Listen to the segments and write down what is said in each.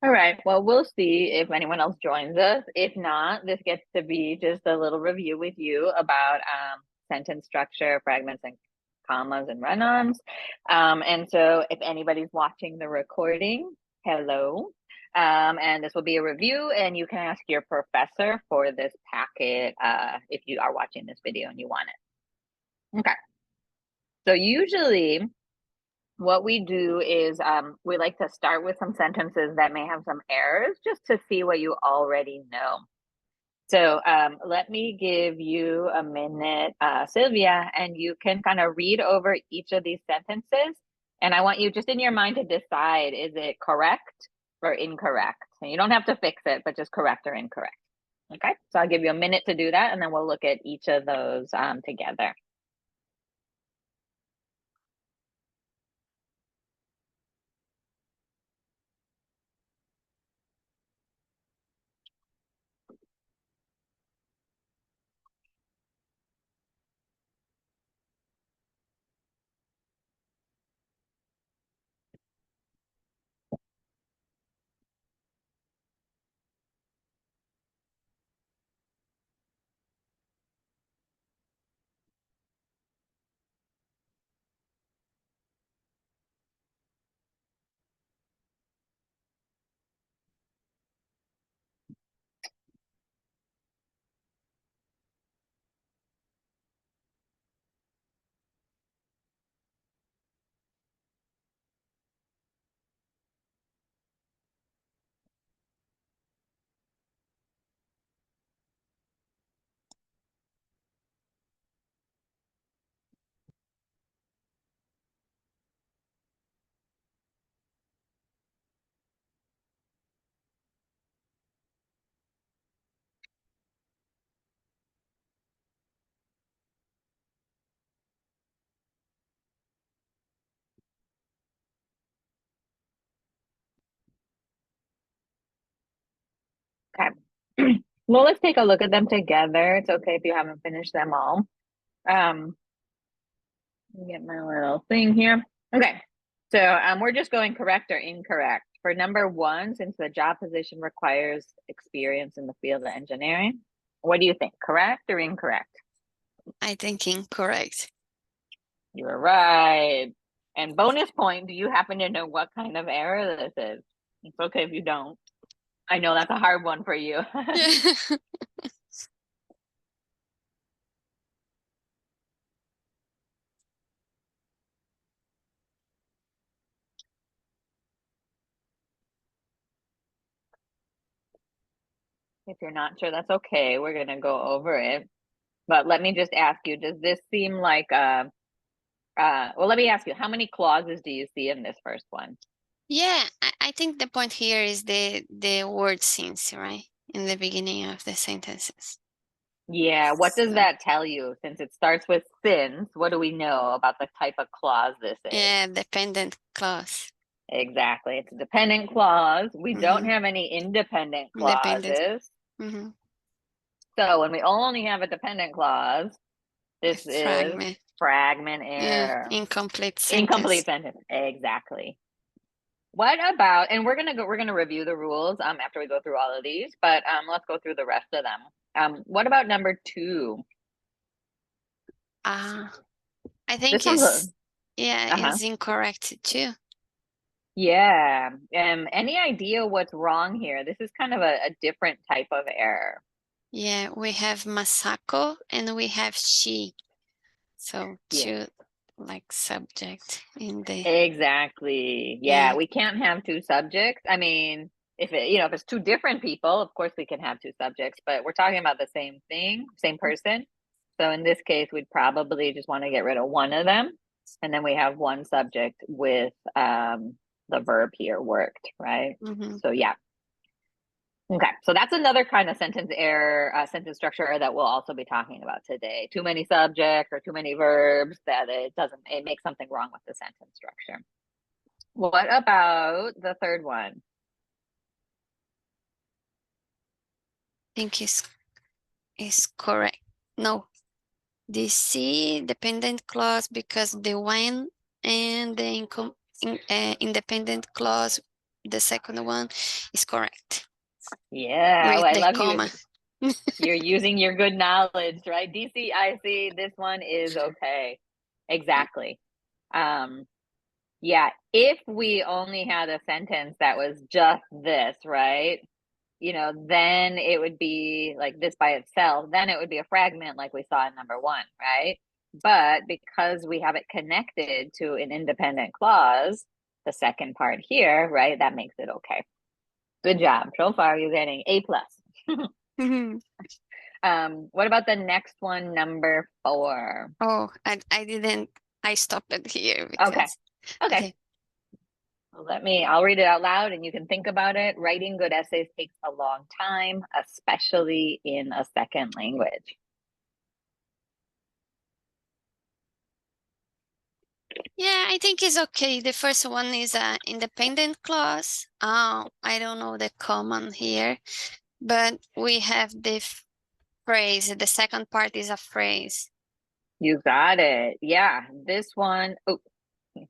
All right. Well, we'll see if anyone else joins us. If not, this gets to be just a little review with you about sentence structure, fragments, and commas and run-ons. And so if anybody's watching the recording, hello. And this will be a review, and you can ask your professor for this packet if you are watching this video and you want it. Okay. So usually what we do is we like to start with some sentences that may have some errors just to see what you already know. So let me give you a minute, Sylvia, and you can kind of read over each of these sentences. And I want you just in your mind to decide, is it correct or incorrect? And you don't have to fix it, but just correct or incorrect. Okay, so I'll give you a minute to do that, and then we'll look at each of those together. Okay. Well, let's take a look at them together. It's okay if you haven't finished them all. Let me get my little thing here. Okay. So we're just going correct or incorrect. For number one, since the job position requires experience in the field of engineering, what do you think? Correct or incorrect? I think incorrect. You were right. And bonus point, do you happen to know what kind of error this is? It's okay if you don't. I know that's a hard one for you. If you're not sure, that's okay. We're going to go over it. But let me just ask you, does this seem like well, let me ask you, how many clauses do you see in this first one? Yeah, I think the point here is the word since, right? In the beginning of the sentences. Yeah, what does So, that tell you? Since it starts with since, what do we know about the type of clause this is? yeah, dependent clause. Exactly. It's a dependent clause. We don't Mm-hmm. have any independent Dependent. clauses. Mm-hmm. So when we only have a dependent clause, this is Fragment. fragment Yeah, error. incomplete Incomplete sentence. sentence. Exactly. What about, and we're gonna review the rules after we go through all of these, but let's go through the rest of them. What about number two? I This think one's a yeah, uh-huh. it's incorrect too. Yeah. Any idea what's wrong here? This is kind of a different type of error. Yeah, we have Masako and we have she. So Yeah. two like subject in the Exactly. Yeah, yeah. we can't have two subjects. I mean, if it, if it's two different people, of course we can have two subjects, but we're talking about the same thing, same person. So in this case, we'd probably just want to get rid of one of them. And then we have one subject with the verb here, worked, right? Mm-hmm. So yeah. Okay, so that's another kind of sentence error, sentence structure error that we'll also be talking about today. Too many subjects or too many verbs that it makes something wrong with the sentence structure. What about the third one? Think is correct. No, the C dependent clause because the when and the independent clause the second one is correct. Yeah, oh, With I the love you. comma. You're using your good knowledge, right? DCIC, this one is okay. Exactly. Yeah, if we only had a sentence that was just this, right? Then it would be like this by itself. Then it would be a fragment like we saw in number 1, right? But because we have it connected to an independent clause, the second part here, right? That makes it okay. Good job. So far, you're getting A+. What about the next one, number 4? Oh, I didn't, I stopped it here Okay. because, Okay. okay. I'll read it out loud and you can think about it. Writing good essays takes a long time, especially in a second language. Yeah, I think it's okay. The first one is an independent clause. I don't know the common here, but we have the phrase. The second part is a phrase. You got it. Yeah, this one, oh,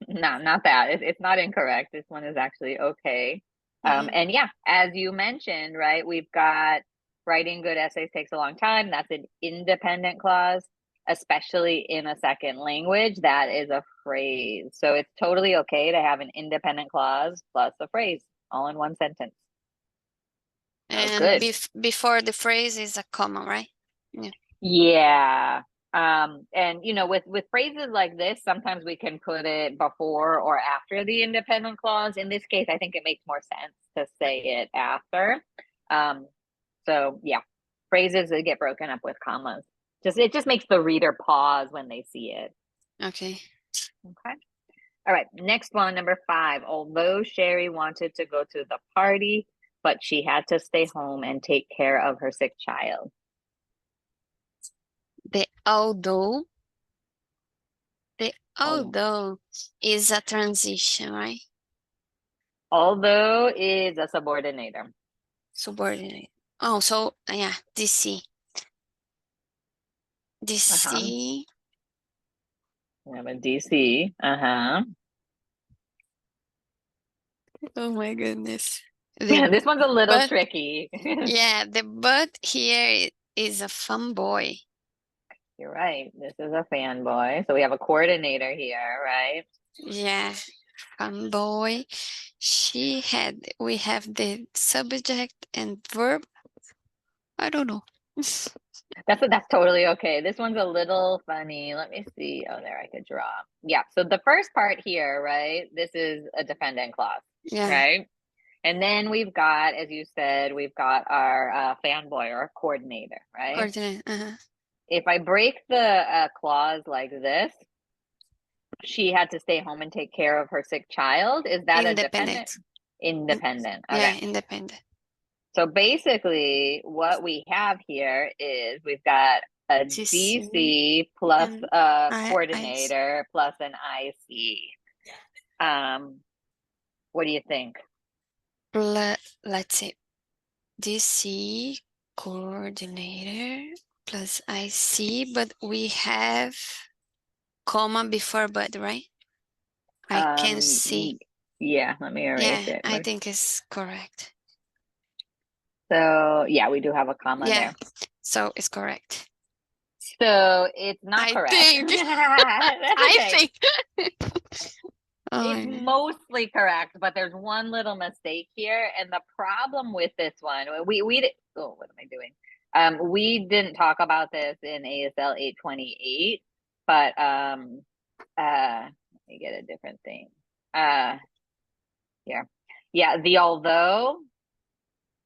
no, not that. It's not incorrect. This one is actually okay. And yeah, as you mentioned, right, we've got writing good essays takes a long time. That's an independent clause, especially in a second language. That is a phrase. So it's totally okay to have an independent clause plus a phrase all in one sentence. That was And good. before the phrase is a comma, right? Yeah. Yeah. And with phrases like this, sometimes we can put it before or after the independent clause. In this case, I think it makes more sense to say it after. So yeah, phrases that get broken up with commas. It just makes the reader pause when they see it. Okay. Okay. All right. Next one, number 5. Although Sherry wanted to go to the party, but she had to stay home and take care of her sick child. The although is a transition, right? Although is a subordinator. Subordinate. Oh, so yeah, DC. DC. We have a DC. Oh my goodness. This one's a little But tricky. yeah, the but here is a fun boy. You're right. This is a fanboy. So we have a coordinator here, right? Yeah, fun boy. We have the subject and verb. I don't know. That's totally okay. This one's a little funny. Let me see. Oh, there I could draw. Yeah. So the first part here, right? This is a dependent clause, Yeah, right? And then we've got, as you said, we've got our fanboy or coordinator, right? coordinate. If I break the clause like this, she had to stay home and take care of her sick child. Is that a dependent? Independent. Independent. Yeah, Okay. independent. So basically, what we have here is we've got a DC DC plus and a I coordinator plus an IC. What do you think? let's see. DC coordinator plus IC, but we have comma before but, right? I can see. Yeah, let me erase Yeah, it. I think it's correct. So yeah, we do have a comma Yeah, there. so it's correct. So it's not I correct. think. That's I okay. think. Oh It's my God. mostly correct, but there's one little mistake here. And the problem with this one, oh, what am I doing? We didn't talk about this in ASL 828, but let me get a different thing. Here. Yeah, the although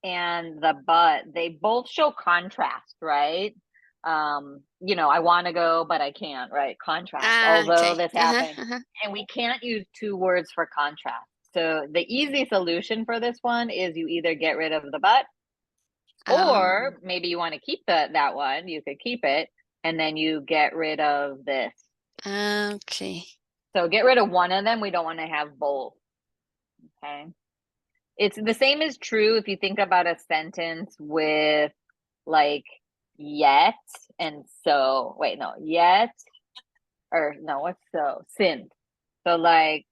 and the but, they both show contrast, right? I want to go, but I can't, right? Contrast, although Okay. this happened. And we can't use 2 words for contrast. So the easy solution for this one is you either get rid of the but, or maybe you want to keep that one, you could keep it, and then you get rid of this. Okay. So get rid of one of them. We don't want to have both. Okay. It's the same is true if you think about a sentence with like yet and so. Wait, no, yet or no, what's so? Since. So like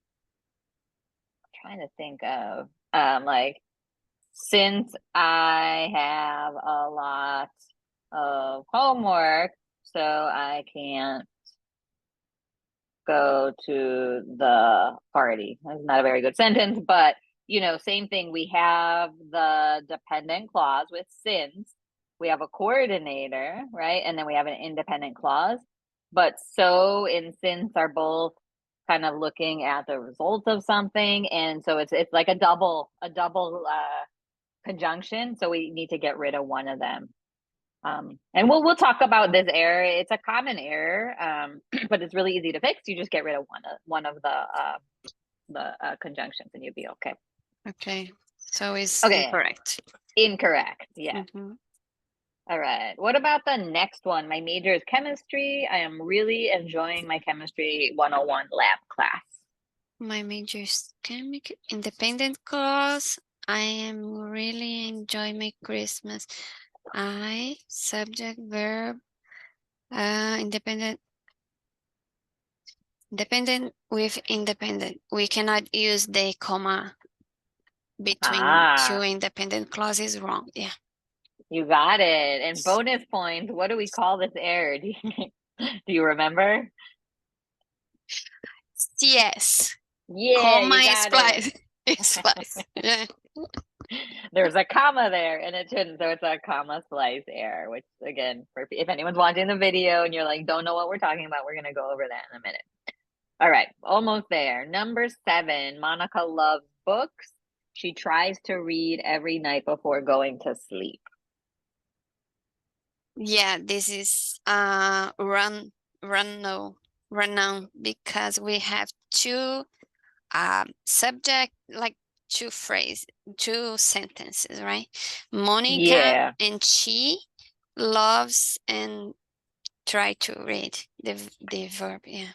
trying to think of like, since I have a lot of homework, so I can't go to the party. That's not a very good sentence, but you know, same thing. We have the dependent clause with since, we have a coordinator, right? And then we have an independent clause. But so and since are both kind of looking at the result of something. And so it's like a double conjunction. So we need to get rid of one of them. And we'll talk about this error. It's a common error, but it's really easy to fix. You just get rid of one of the conjunctions, and you'll be okay. Okay, so it's Okay. incorrect. Incorrect. Yeah. All right. What about the next one? My major is chemistry. I am really enjoying my chemistry 101 lab class. My major is chemical independent clause. I am really enjoying my Christmas. I subject verb independent with independent. We cannot use the comma between two independent clauses. Wrong. Yeah. You got it. And bonus points. What do we call this error? Do you remember? Yes. Yeah, comma you got Splice. it. It's Splice. Yeah. There's a comma there, and it shouldn't. So it's a comma splice error, which again, if anyone's watching the video and you're like, don't know what we're talking about, we're gonna go over that in a minute. All right, almost there. Number 7, Monica loves books. She tries to read every night before going to sleep. Yeah, this is run now because we have two subject, like two sentences, right? Monica and she loves and try to read the verb. Yeah.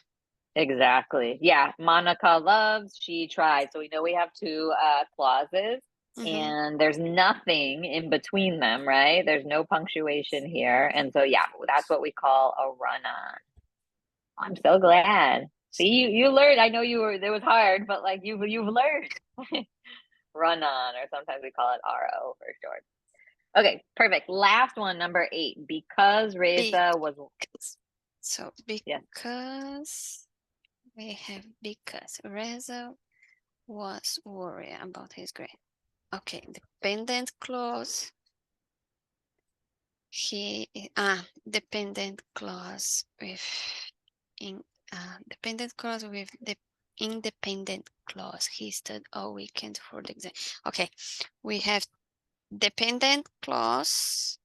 Exactly. Yeah. Monica loves, she tries. So we know we have two clauses, and there's nothing in between them, right? There's no punctuation here. And so, yeah, that's what we call a run on. I'm so glad. See, you learned. I know it was hard, but like you've learned. Run on, or sometimes we call it RO for short. Okay, perfect. Last one, number 8. Because Reza was. So because we have because Reza was worried about his grade. Okay, dependent clause. Dependent clause with dependent clause with the independent clause. He studied all weekend for the exam. Okay, we have dependent clause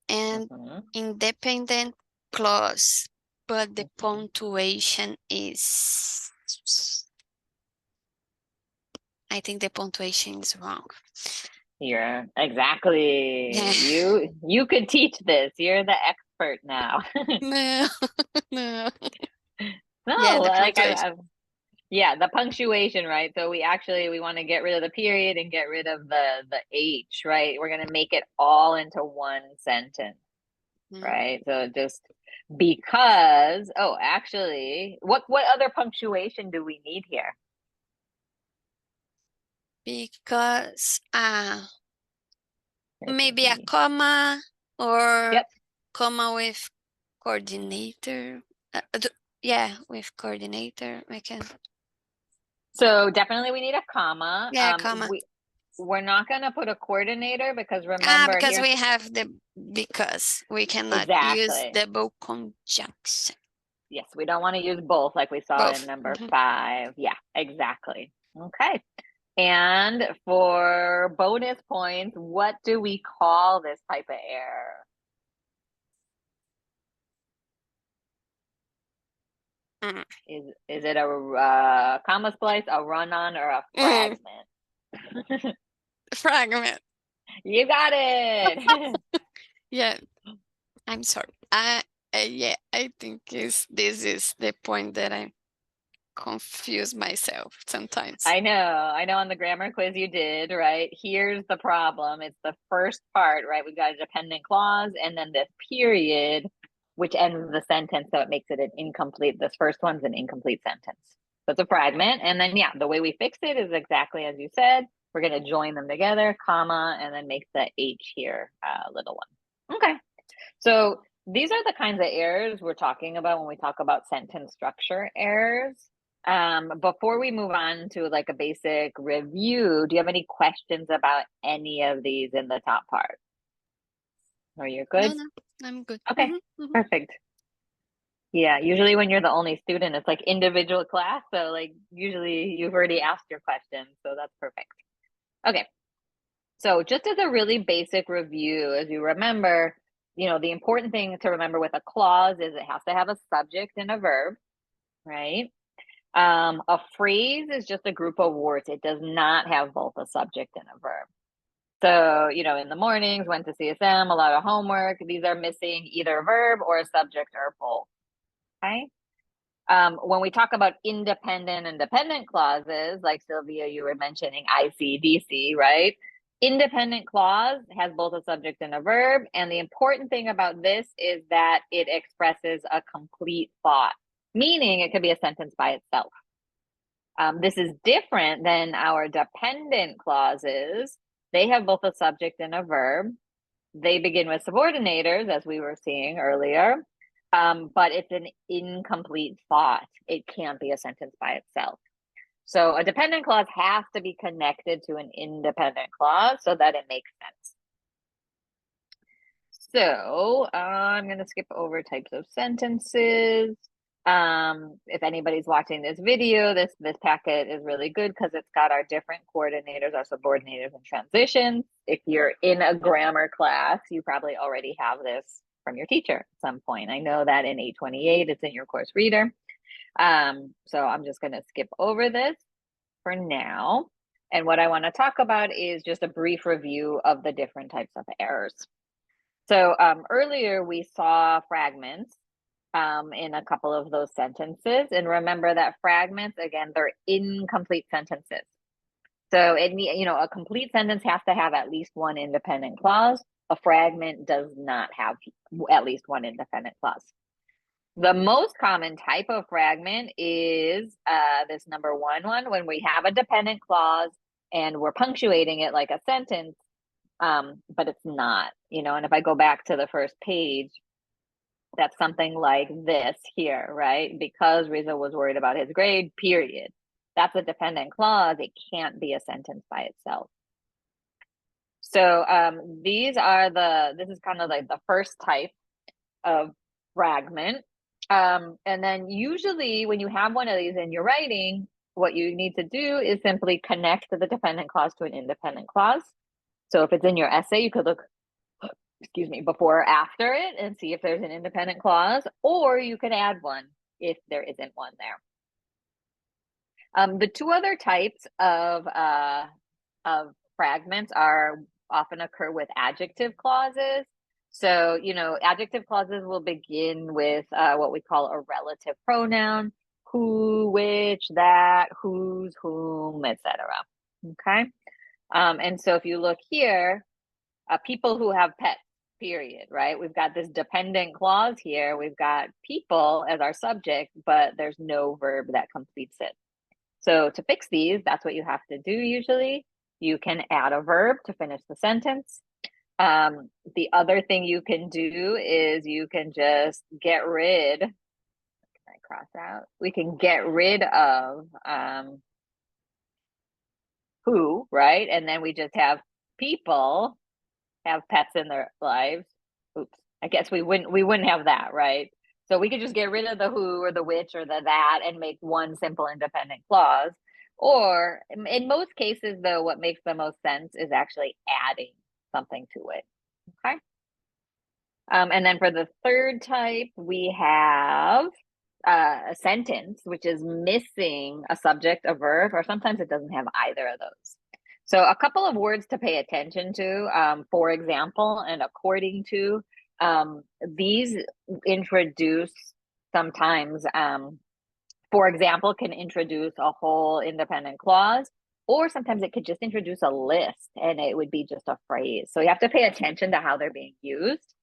and independent clause, but the punctuation is, I think the punctuation is wrong. Yeah, exactly. You could teach this. You're the expert now. No. No, yeah, like yeah, the punctuation, right? So we want to get rid of the period and get rid of the H, right? We're going to make it all into one sentence, right? So just because, actually, what other punctuation do we need here? Because maybe a comma or comma with coordinator. Yeah, with coordinator, I can. So definitely we need a comma. Yeah, comma. We're not going to put a coordinator because remember because we have because we cannot use double conjunction. Yes, we don't want to use both like we saw in number 5. Yeah, exactly. Okay. And for bonus points, what do we call this type of error? Is it a comma splice, a run-on, or a fragment? Fragment. You got it. Yeah, I'm sorry. Yeah, I think this is the point that I confuse myself sometimes. I know on the grammar quiz you did, right? Here's the problem. It's the first part, right? We've got a dependent clause and then this period, which ends the sentence, so it makes it an incomplete. This first one's an incomplete sentence. So it's a fragment. And then, yeah, the way we fix it is exactly as you said. We're going to join them together, comma, and then make the H here a little one. Okay. So these are the kinds of errors we're talking about when we talk about sentence structure errors. Before we move on to like a basic review, do you have any questions about any of these in the top part? Are you good? No, I'm good. Okay, perfect. Yeah, usually when you're the only student, it's like individual class. So like usually you've already asked your questions, so that's perfect. Okay, so just as a really basic review, as you remember, the important thing to remember with a clause is it has to have a subject and a verb, right? A phrase is just a group of words. It does not have both a subject and a verb. So, in the mornings, went to CSM, a lot of homework. These are missing either a verb or a subject or both. Okay. When we talk about independent and dependent clauses, like Sylvia, you were mentioning ICDC, right? Independent clause has both a subject and a verb. And the important thing about this is that it expresses a complete thought, meaning it could be a sentence by itself. This is different than our dependent clauses. They have both a subject and a verb. They begin with subordinators, as we were seeing earlier, but it's an incomplete thought. It can't be a sentence by itself. So a dependent clause has to be connected to an independent clause so that it makes sense. So I'm going to skip over types of sentences. If anybody's watching this video, this packet is really good because it's got our different coordinators, our subordinators, and transitions. If you're in a grammar class, you probably already have this from your teacher at some point. I know that in 828, it's in your course reader. So I'm just going to skip over this for now. And what I want to talk about is just a brief review of the different types of errors. So earlier we saw fragments in a couple of those sentences. And remember that fragments, again, they're incomplete sentences. So a complete sentence has to have at least one independent clause. A fragment does not have at least one independent clause. The most common type of fragment is this number one when we have a dependent clause and we're punctuating it like a sentence, but it's not, and if I go back to the first page, that's something like this here, right? Because Rizzo was worried about his grade, period. That's a dependent clause. It can't be a sentence by itself. So this is kind of like the first type of fragment. And then usually when you have one of these in your writing, what you need to do is simply connect the dependent clause to an independent clause. So if it's in your essay, you could look, before or after it and see if there's an independent clause, or you could add one if there isn't one there. The two other types of fragments often occur with adjective clauses. So, adjective clauses will begin with what we call a relative pronoun: who, which, that, whose, whom, etc. Okay. And so if you look here, people who have pets, period, right? We've got this dependent clause here. We've got people as our subject, but there's no verb that completes it. So to fix these, that's what you have to do usually. You can add a verb to finish the sentence. The other thing you can do is you can just get rid, can I cross out? We can get rid of who, right? And then we just have people have pets in their lives. Oops, I guess we wouldn't have that, right? So we could just get rid of the who or the which or the that and make one simple independent clause. Or in most cases, though, what makes the most sense is actually adding something to it. Okay. And then for the third type, we have a sentence which is missing a subject, a verb, or sometimes it doesn't have either of those. So a couple of words to pay attention to, for example, and according to, these introduce sometimes, for example, can introduce a whole independent clause, or sometimes it could just introduce a list and it would be just a phrase. So you have to pay attention to how they're being used.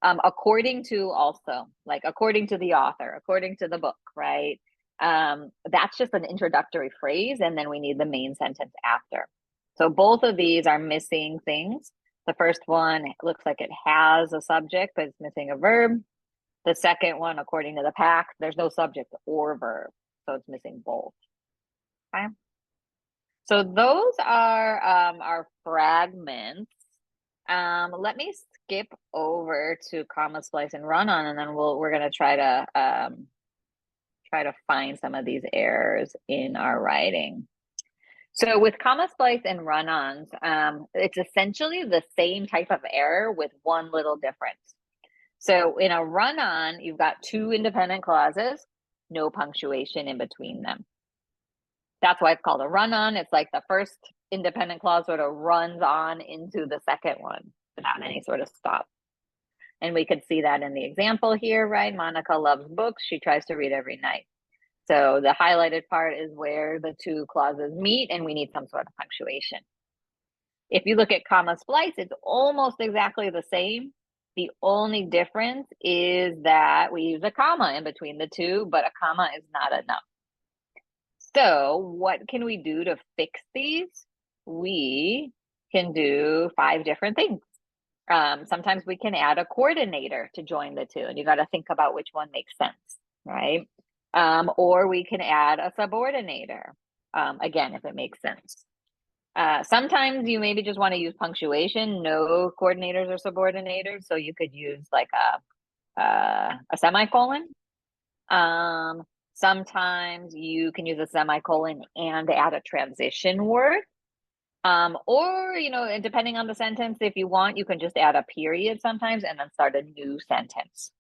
According to also, like according to the author, according to the book, right? That's just an introductory phrase, and then we need the main sentence after. So both of these are missing things. The first one looks like it has a subject, but it's missing a verb. The second one, according to the pack, there's no subject or verb, so it's missing both. Okay. So those are our fragments. Let me skip over to comma, splice, and run on, and then we're gonna try to find some of these errors in our writing. So with comma, splice, and run-ons, it's essentially the same type of error with one little difference. So in a run-on, you've got two independent clauses, no punctuation in between them. That's why it's called a run-on. It's like the first independent clause sort of runs on into the second one without any sort of stop. And we could see that in the example here, right? Monica loves books. She tries to read every night. So the highlighted part is where the two clauses meet, and we need some sort of punctuation. If you look at comma splice, it's almost exactly the same. The only difference is that we use a comma in between the two, but a comma is not enough. So what can we do to fix these? We can do 5 different things. Sometimes we can add a coordinator to join the two, and you got to think about which one makes sense, right? Or we can add a subordinator, again, if it makes sense. Sometimes you maybe just want to use punctuation, no coordinators or subordinators, so you could use like a semicolon. Sometimes you can use a semicolon and add a transition word. Or, depending on the sentence, if you want, you can just add a period sometimes and then start a new sentence.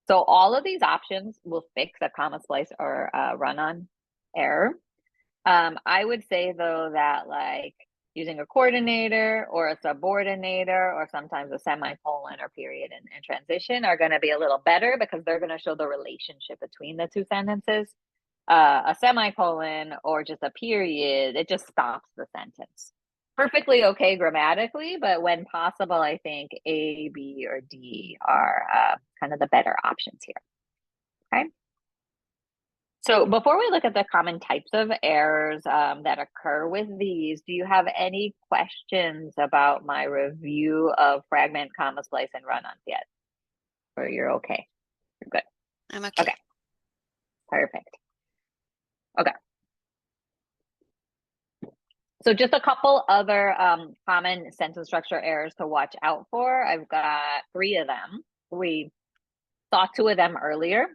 So all of these options will fix a comma splice or run-on error. I would say though that like using a coordinator or a subordinator or sometimes a semicolon or period and transition are going to be a little better because they're going to show the relationship between the two sentences. A semicolon or just a period, it just stops the sentence. Perfectly okay grammatically, but when possible, I think A, B, or D are kind of the better options here. Okay. So before we look at the common types of errors that occur with these, do you have any questions about my review of fragment, comma, splice, and run-ons yet? Or you're okay? You're good. I'm okay. Okay. Perfect. Okay. So just a couple other common sentence structure errors to watch out for. I've got 3 of them. We saw 2 of them earlier.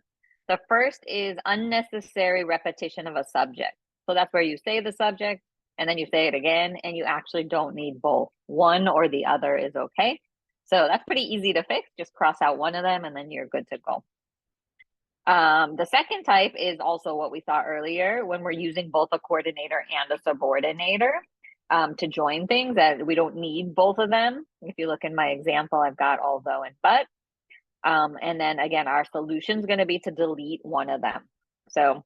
The first is unnecessary repetition of a subject. So that's where you say the subject and then you say it again, and you actually don't need both. One or the other is okay. So that's pretty easy to fix. Just cross out one of them and then you're good to go. The second type is also what we saw earlier when we're using both a coordinator and a subordinator to join things, that we don't need both of them. If you look in my example, I've got although and but. And then again, our solution is going to be to delete one of them. So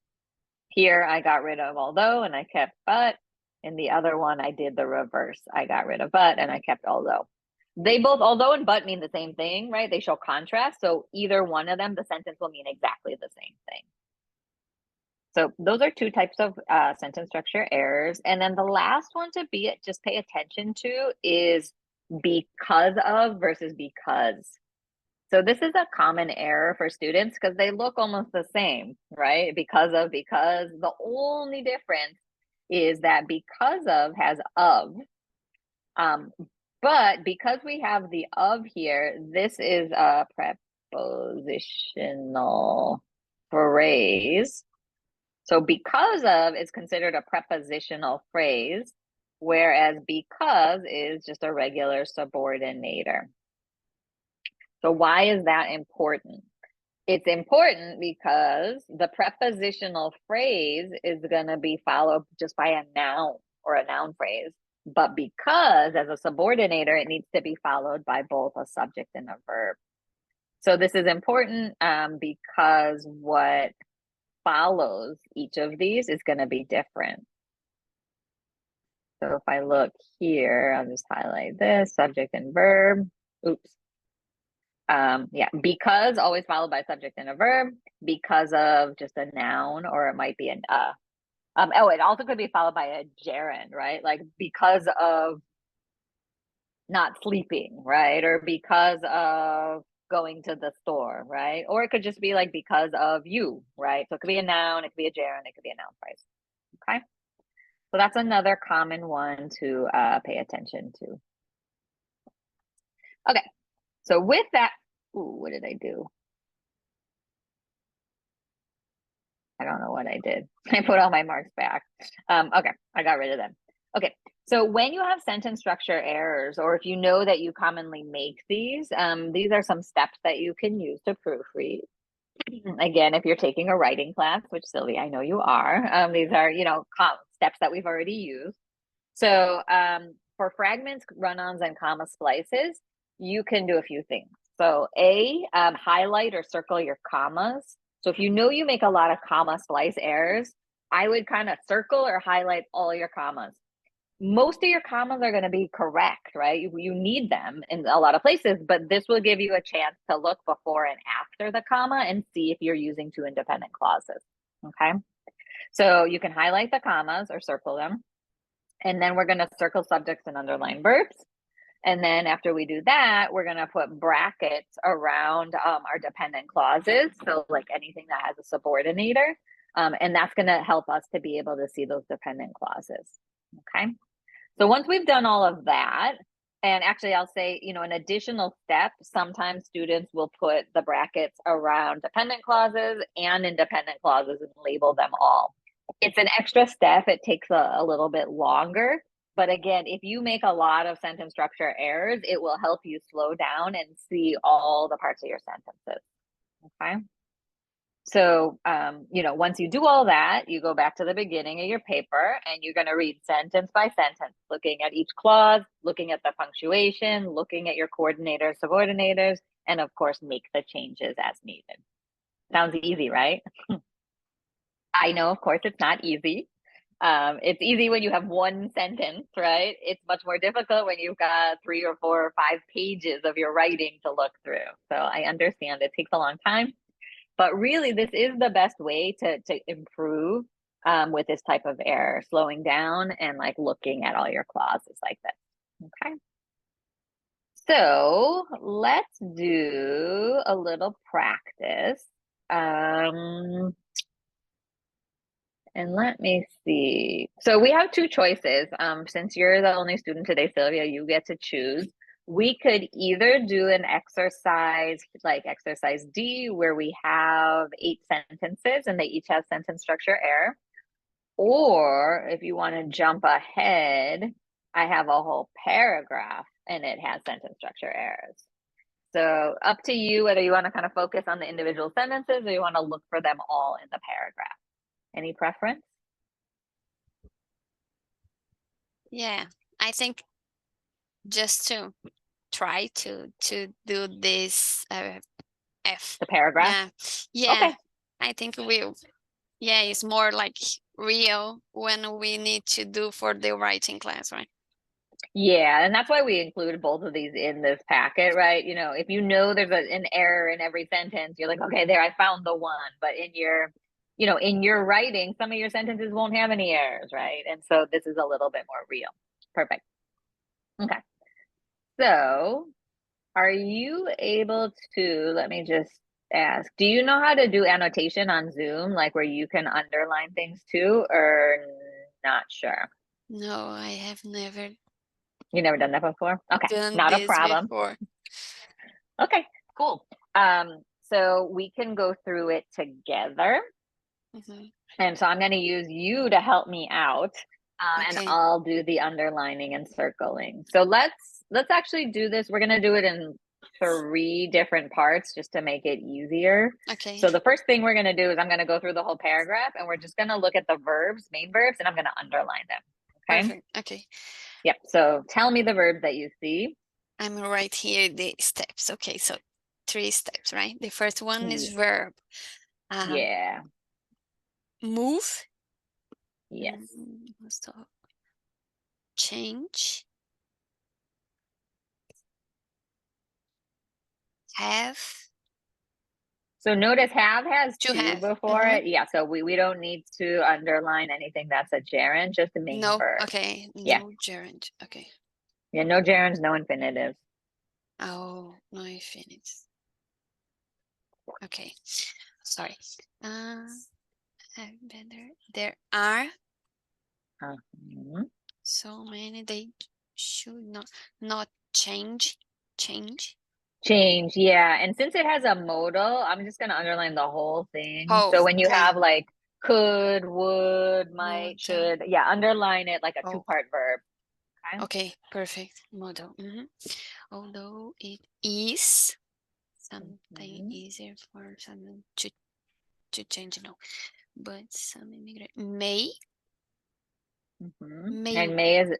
here I got rid of although and I kept but. In the other one, I did the reverse. I got rid of but and I kept although. They both, although and but, mean the same thing, right? They show contrast. So either one of them, the sentence will mean exactly the same thing. So those are 2 types of sentence structure errors. And then the last one to just pay attention to is because of versus because. So this is a common error for students because they look almost the same, right? Because of, because. The only difference is that because of has of. But because we have the of here, this is a prepositional phrase. So because of is considered a prepositional phrase, whereas because is just a regular subordinator. So why is that important? It's important because the prepositional phrase is going to be followed just by a noun or a noun phrase. But because as a subordinator, it needs to be followed by both a subject and a verb. So this is important because what follows each of these is going to be different. So if I look here, I'll just highlight this, subject and verb. Oops. Yeah, because always followed by subject and a verb, because of just a noun, or it might be an oh, it also could be followed by a gerund, right? Like because of not sleeping, right? Or because of going to the store, right? Or it could just be like because of you, right? So it could be a noun, it could be a gerund, it could be a noun phrase. Okay. So that's another common one to pay attention to. Okay. So with that, ooh, what did I do? I don't know what I did. I put all my marks back. Okay, I got rid of them. Okay, so when you have sentence structure errors, or if you know that you commonly make these are some steps that you can use to proofread. Again, if you're taking a writing class, which Sylvia, I know you are, these are, steps that we've already used. So for fragments, run-ons, and comma splices, you can do a few things. So highlight or circle your commas. So if you know you make a lot of comma splice errors, I would kind of circle or highlight all your commas. Most of your commas are going to be correct, right? You need them in a lot of places, but this will give you a chance to look before and after the comma and see if you're using two independent clauses. Okay. So you can highlight the commas or circle them. And then we're going to circle subjects and underline verbs. And then after we do that, we're going to put brackets around our dependent clauses. So like anything that has a subordinator. And that's going to help us to be able to see those dependent clauses. Okay. So once we've done all of that, and actually I'll say, an additional step, sometimes students will put the brackets around dependent clauses and independent clauses and label them all. It's an extra step. It takes a little bit longer. But again, if you make a lot of sentence structure errors, it will help you slow down and see all the parts of your sentences. Okay. So, once you do all that, you go back to the beginning of your paper and you're going to read sentence by sentence, looking at each clause, looking at the punctuation, looking at your coordinators, subordinators, and of course, make the changes as needed. Sounds easy, right? I know, of course, it's not easy. It's easy when you have one sentence, right? It's much more difficult when you've got 3 or 4 or 5 pages of your writing to look through. So I understand it takes a long time, but really this is the best way to improve with this type of error, slowing down and like looking at all your clauses like this. Okay. So let's do a little practice. And let me see. So we have 2 choices. Since you're the only student today, Sylvia, you get to choose. We could either do an exercise like exercise D, where we have 8 sentences and they each have sentence structure error. Or if you want to jump ahead, I have a whole paragraph and it has sentence structure errors. So up to you whether you want to kind of focus on the individual sentences or you want to look for them all in the paragraph. Any preference? Yeah, I think just to try to do this F. The paragraph? Yeah, yeah. Okay. I think yeah, it's more like real when we need to do for the writing class, right? Yeah, and that's why we included both of these in this packet, right? If you know there's an error in every sentence, you're like, okay, there, I found the one. But in your writing, some of your sentences won't have any errors, right? And so this is a little bit more real. Perfect. Okay. So are you able to, let me just ask, do you know how to do annotation on Zoom, like where you can underline things too, or not sure? No, I have never You never done that before? Okay, done not a this problem. before. Okay, cool. So we can go through it together. And so I'm going to use you to help me out, and Okay. I'll do the underlining and circling. So let's actually do this. We're going to do it in 3 different parts just to make it easier. Okay. So the first thing we're going to do is I'm going to go through the whole paragraph and we're just going to look at the verbs, main verbs, and I'm going to underline them. Okay. Perfect. Okay. Yep. So tell me the verbs that you see. I'm right here, the steps. Okay, so 3 steps, right? The first one is Yeah. verb. Yeah. Move. Yes. So change. have. So notice have has To to have. before it. Yeah, so we don't need to underline anything that's a gerund, just the main No, verb. okay, Yeah. no gerund. Okay. Yeah, no gerunds, no infinitives. Oh, no infinite. Okay, sorry. Have better. There are so many. They should not change. Change. Change, yeah. And since it has a modal, I'm just gonna underline the whole thing. Oh, So when you okay. have like could, would, might, Modal. should, yeah, underline it like a Oh. two-part verb. Okay. Okay, perfect. Modal. Although it is something easier for someone to change, no. But some immigrant may And may is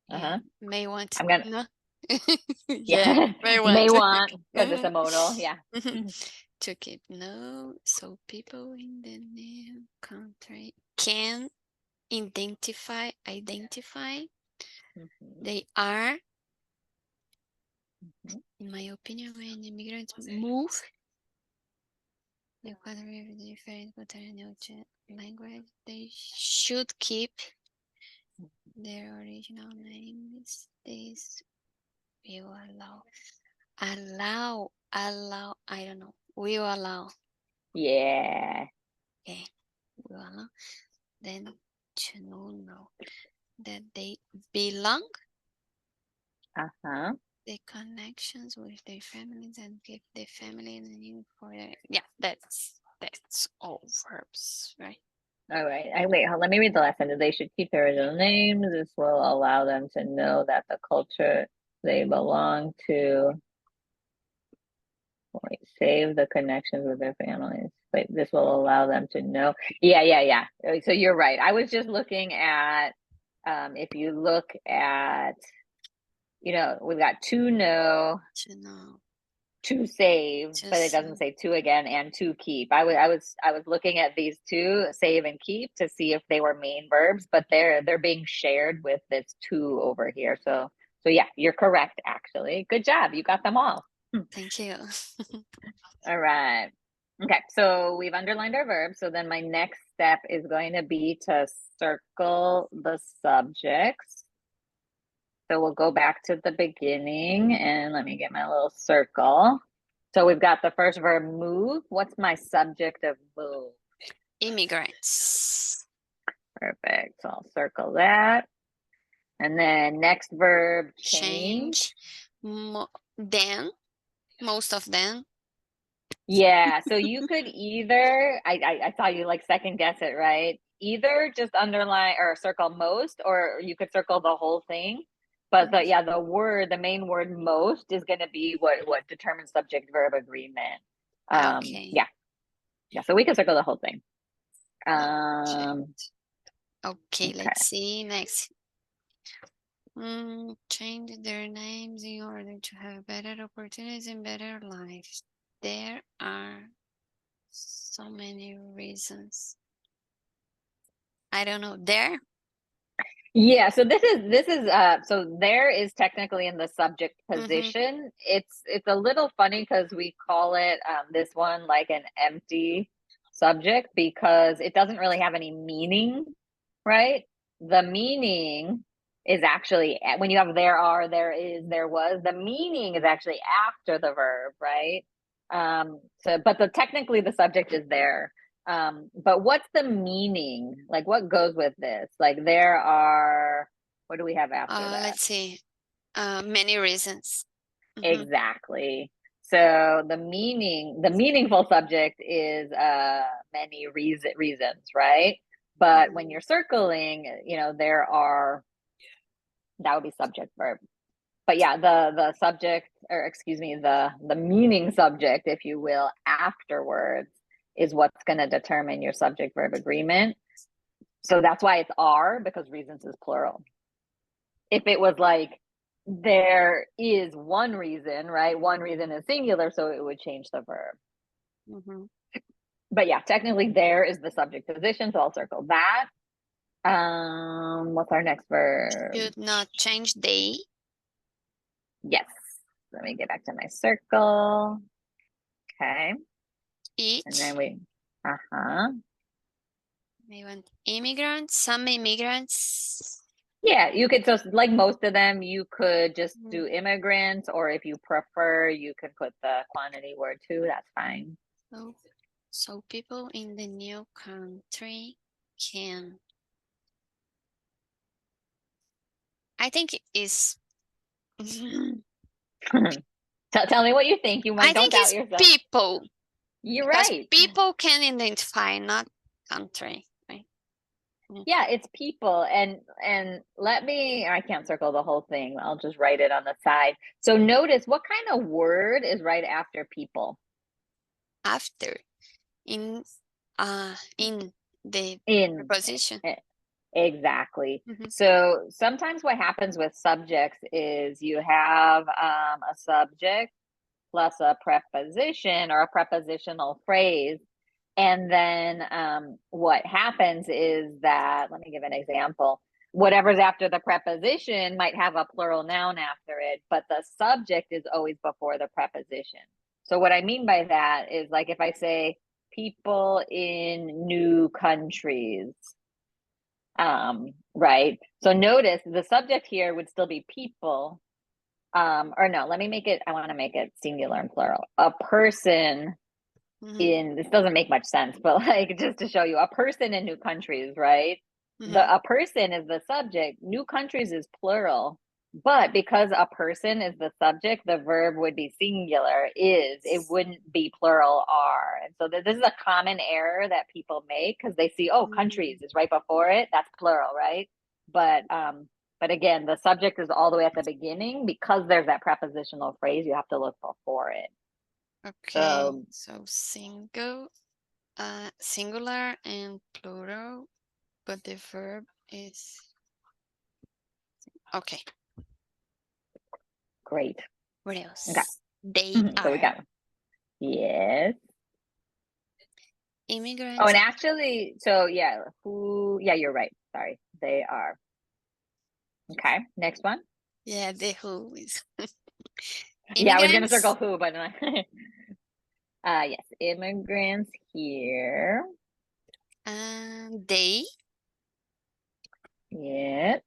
yeah, may want. I'm gonna No? Yeah, yeah may may want. want because it's a modal, yeah. To keep no, so people in the new country can identify. They are, in my opinion, when immigrants move, the country with different language, they should keep their original names. This will allow, I don't know. Will allow. Yeah. Okay, will allow. Then to know that they belong. The connections with their families and keep their family in the new for their, yeah, that's all verbs, right? All right. Wait, let me read the last sentence. They should keep their original names. This will allow them to know that the culture they belong to. Wait, save the connections with their families. Wait, this will allow them to know. Yeah. So you're right. I was just looking at, if you look at, we've got to know, to save, but it doesn't say to again, and to keep. I was looking at these two, save and keep, to see if they were main verbs, but they're being shared with this to over here. So yeah, you're correct, actually. Good job. You got them all. Thank you. All right. Okay, so we've underlined our verbs. So then my next step is going to be to circle the subjects. So we'll go back to the beginning and let me get my little circle. So we've got the first verb, move. What's my subject of move? Immigrants. Perfect. So I'll circle that. And then next verb, change. Then, most of them. Yeah, so you could either, I saw you like second guess it, right? Either just underline or circle most, or you could circle the whole thing. But the main word most is going to be what determines subject verb agreement. Okay. Yeah, so we can circle the whole thing. Okay, let's see next. Change their names in order to have better opportunities and better lives. There are so many reasons. I don't know. There? Yeah, so this is so there is technically in the subject position. It's a little funny because we call it this one like an empty subject because it doesn't really have any meaning, right? The meaning is actually when you have there are, there is, there was, the meaning is actually after the verb, right? So but technically the subject is there. But what's the meaning? Like what goes with this? Like there are, what do we have after that? Let's see. Many reasons. Exactly. So the meaningful subject is many reasons, right? But when you're circling, there are, that would be subject verb. But yeah, the subject, or excuse me, the meaning subject, if you will, afterwards is what's going to determine your subject verb agreement. So that's why it's are, because reasons is plural. If it was like there is one reason, right? One reason is singular, so it would change the verb. But yeah, technically there is the subject position, so I'll circle that. What's our next verb? Should not change they. Yes. let me get back to my circle. Okay. And Each. then we, We want immigrants, some immigrants. Yeah, you could just, like most of them, you could just Mhm. do immigrants, or if you prefer, you could put the quantity word too. That's fine. So people in the new country can. I think it is. Tell me what you think. You might I don't think doubt it's yourself. people. You're Because right. people can identify, not country, right? Yeah, it's people. And let me, I can't circle the whole thing. I'll just write it on the side. So notice what kind of word is right after people? After in the In. preposition. Exactly. Mhm. So sometimes what happens with subjects is you have a subject plus a preposition or a prepositional phrase. And then what happens is that, let me give an example. Whatever's after the preposition might have a plural noun after it, but the subject is always before the preposition. So what I mean by that is, like, if I say people in new countries, right? So notice the subject here would still be people. Or no, let me make it, I want to make it singular and plural. A person in, this doesn't make much sense, but like just to show you, a person in new countries, right? A person is the subject, new countries is plural, but because a person is the subject, the verb would be singular, is, it wouldn't be plural are. And so this is a common error that people make because they see, oh, countries is right before it, that's plural, right? But again, the subject is all the way at the beginning. Because there's that prepositional phrase, you have to look before it. Okay, so singular and plural, but the verb is okay. Great. What else? Okay. They So we are got, yes. immigrants. Oh, and actually, so yeah, yeah, you're right. Sorry, they are. Okay, next one. Yeah, the who is. Yeah, I was gonna Immigrants. circle who, but not. Yes, immigrants here. They. Yeah.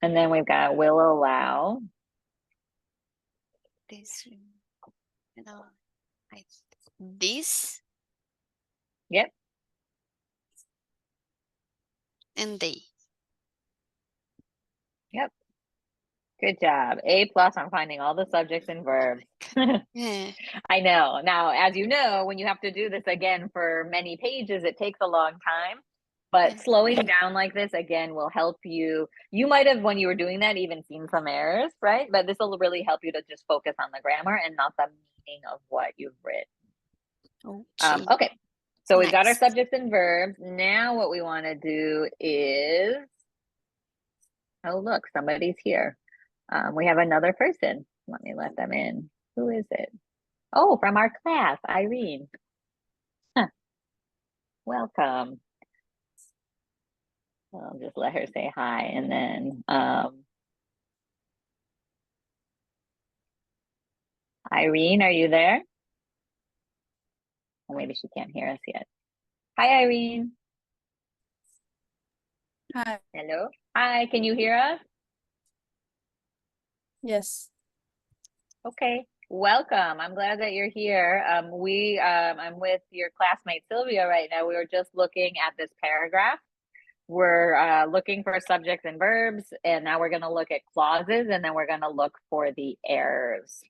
And then we've got will allow. This. You know, this. Yep. And they. Yep. Good job. A plus on finding all the subjects and verbs. Yeah. I know. Now, as you know, when you have to do this again for many pages, it takes a long time. But slowing down like this again will help you. You might have, when you were doing that, even seen some errors, right? But this will really help you to just focus on the grammar and not the meaning of what you've written. Okay. Okay. So we've got our Next. subjects and verbs. Now what we want to do is, oh, look, somebody's here. We have another person. Let me let them in. Who is it? Oh, from our class, Irene. Huh. Welcome. I'll just let her say hi, and then Irene, are you there? Or maybe she can't hear us yet. Hi, Irene. Hi. Hello. Hi, can you hear us? Yes. Okay. Welcome. I'm glad that you're here. I'm with your classmate Sylvia right now. We were just looking at this paragraph. We're looking for subjects and verbs, and now we're going to look at clauses, and then we're going to look for the errors.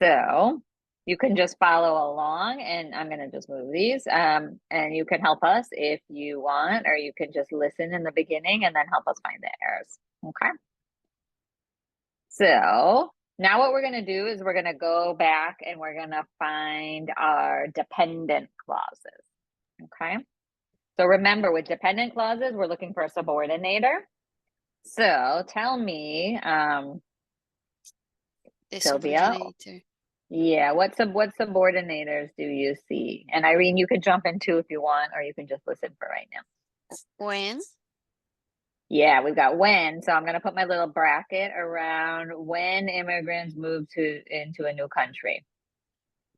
So you can just follow along, and I'm going to just move these, and you can help us if you want, or you can just listen in the beginning and then help us find the errors. Okay. So now what we're going to do is we're going to go back and we're going to find our dependent clauses. Okay. So remember, with dependent clauses, we're looking for a subordinator. So tell me, The Sylvia, subordinator. yeah, what subordinators do you see? And Irene, you can jump in too if you want, or you can just listen for right now. When? Yeah, we've got when. So I'm going to put my little bracket around when immigrants move into a new country.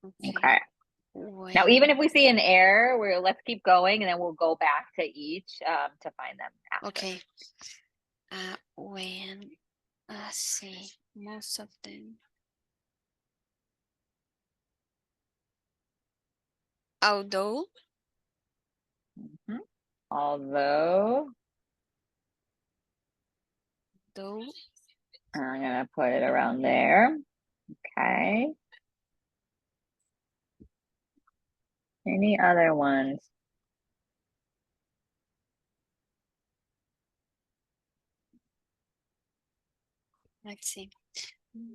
Okay. Now, even When? if we see an error, let's keep going, and then we'll go back to each to find them after. Okay. When? Let's see. Most of them. Although. Mhm. Although, Though. I'm gonna put it around there. Okay. Any other ones? Let's see.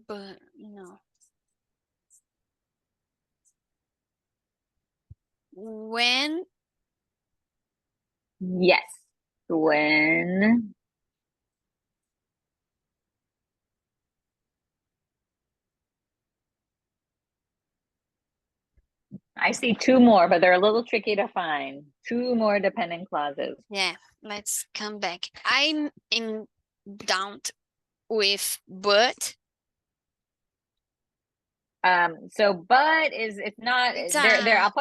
But no. When? Yes. When. I see two more, but they're a little tricky to find. Two more dependent clauses. Yeah, let's come back. I'm in doubt with but. So but it's not It's there. a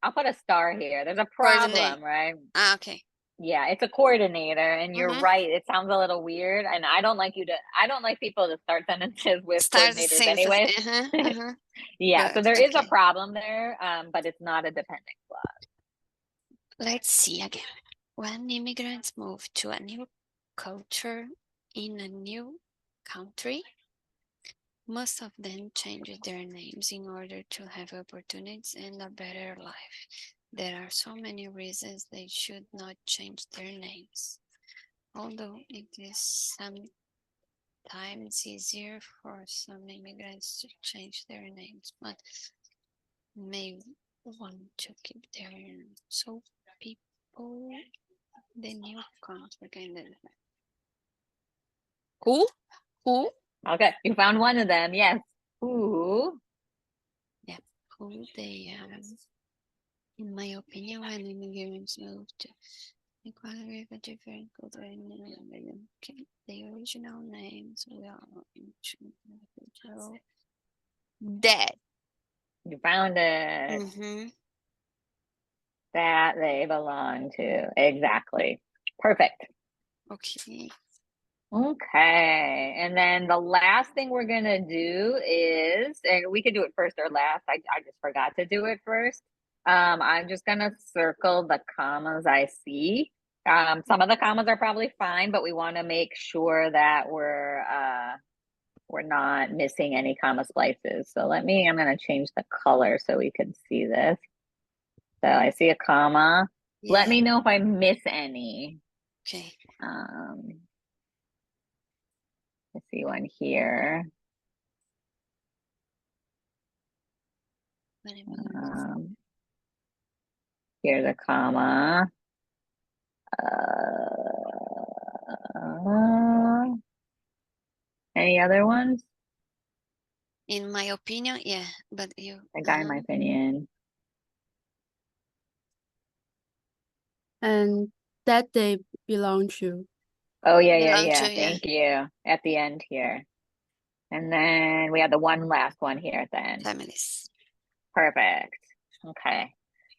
I'll put a star here. There's a coordinate. problem, right? Okay. Yeah, it's a coordinator, and you're Mm-hmm. right. It sounds a little weird, and I don't like people to start sentences with Start the coordinators same. anyways. Yeah, so But there is a okay. problem there, but it's not a dependent clause. Let's see again. When immigrants move to a new culture in a new country, most of them change their names in order to have opportunities and a better life. There are so many reasons they should not change their names. Although it is sometimes easier for some immigrants to change their names, but may want to keep their names. So people, the new country kind of who? Who? Okay, you found one of them. Yes. Who? Yeah, who they are. In my opinion, when immigrants move to the country with a different culture and keep the original names, we are dead. You found it. Mm-hmm. That they belong to. Exactly. Perfect. Okay. Okay. And then the last thing we're going to do is, and we could do it first or last. I just forgot to do it first. I'm just going to circle the commas I see. Some of the commas are probably fine, but we want to make sure that we're not missing any comma splices. So I'm going to change the color so we can see this. So I see a comma. Let Yeah. me know if I miss any. Okay. I see one here. Here's a comma. Any other ones? In my opinion, yeah, but you. I got in my opinion. And that they belong to. Oh, yeah, yeah, Belong yeah. to, yeah. Thank you. At the end here. And then we have the one last one here at the end. Families. Perfect. Okay.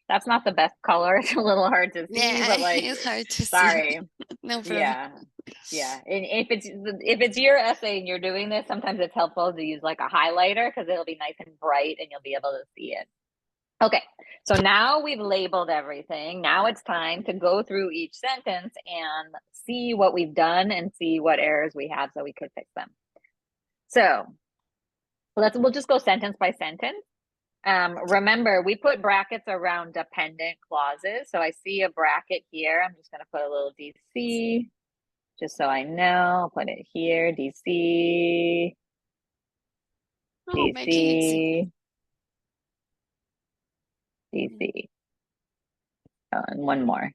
That's not the best color. It's a little hard to see, Yeah, but like, it's hard to sorry. see. No problem. Yeah. Yeah. And if it's your essay and you're doing this, sometimes it's helpful to use like a highlighter because it'll be nice and bright and you'll be able to see it. Okay, so now we've labeled everything. Now it's time to go through each sentence and see what we've done and see what errors we have so we could fix them. So we'll just go sentence by sentence. Remember, we put brackets around dependent clauses. So I see a bracket here. I'm just going to put a little DC just so I know. I'll put it here, DC, Oh, making it DC, DC. Oh, and one more.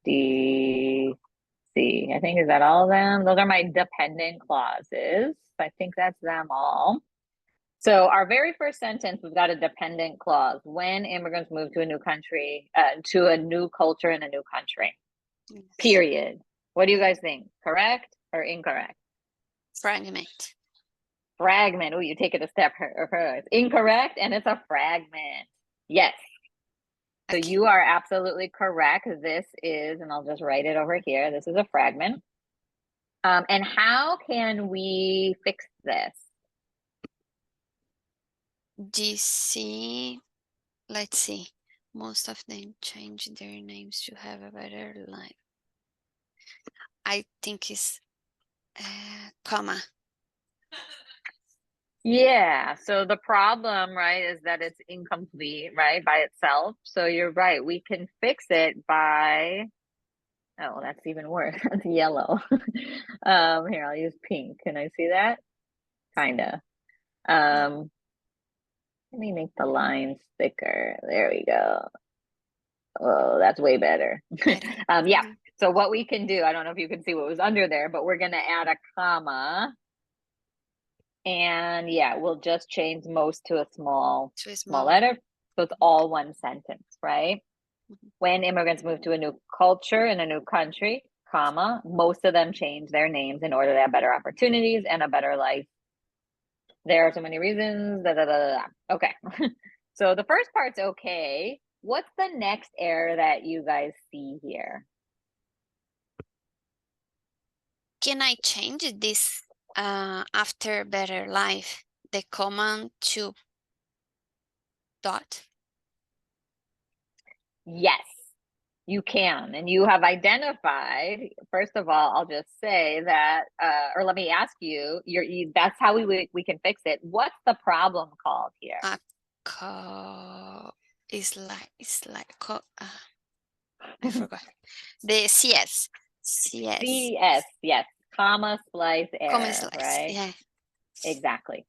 DC. I think, is that all of them? Those are my dependent clauses. I think that's them all. So our very first sentence, we've got a dependent clause. When immigrants move to a new country, to a new culture in a new country. period. What do you guys think? Correct or incorrect? Fragment. Fragment. Oh, you take it a step further. It's incorrect, and it's a fragment. Yes. So Okay. you are absolutely correct. This is, and I'll just write it over here. This is a fragment. And how can we fix this? DC, let's see. Most of them change their names to have a better life. I think it's comma. Yeah, so the problem, right, is that it's incomplete, right, by itself. So you're right, we can fix it by, oh, that's even worse. That's yellow. Here, I'll use pink. Can I see that? Kinda. Let me make the lines thicker. There we go. Oh, that's way better. Yeah. So what we can do, I don't know if you can see what was under there, but we're gonna add a comma. And yeah, we'll just change most to a small letter. So it's all one sentence, right? When immigrants move to a new culture in a new country, comma, most of them change their names in order to have better opportunities and a better life. There are so many reasons. Da, da, da, da, da. Okay. So the first part's okay. What's the next error that you guys see here? Can I change this after better life, the command to dot? Yes, you can. And you have identified, first of all, I'll just say that, or let me ask you, that's how we can fix it. What's the problem called here? It's like I forgot. The CS. Yes. Comma splice error, Splice, right? yeah. Exactly.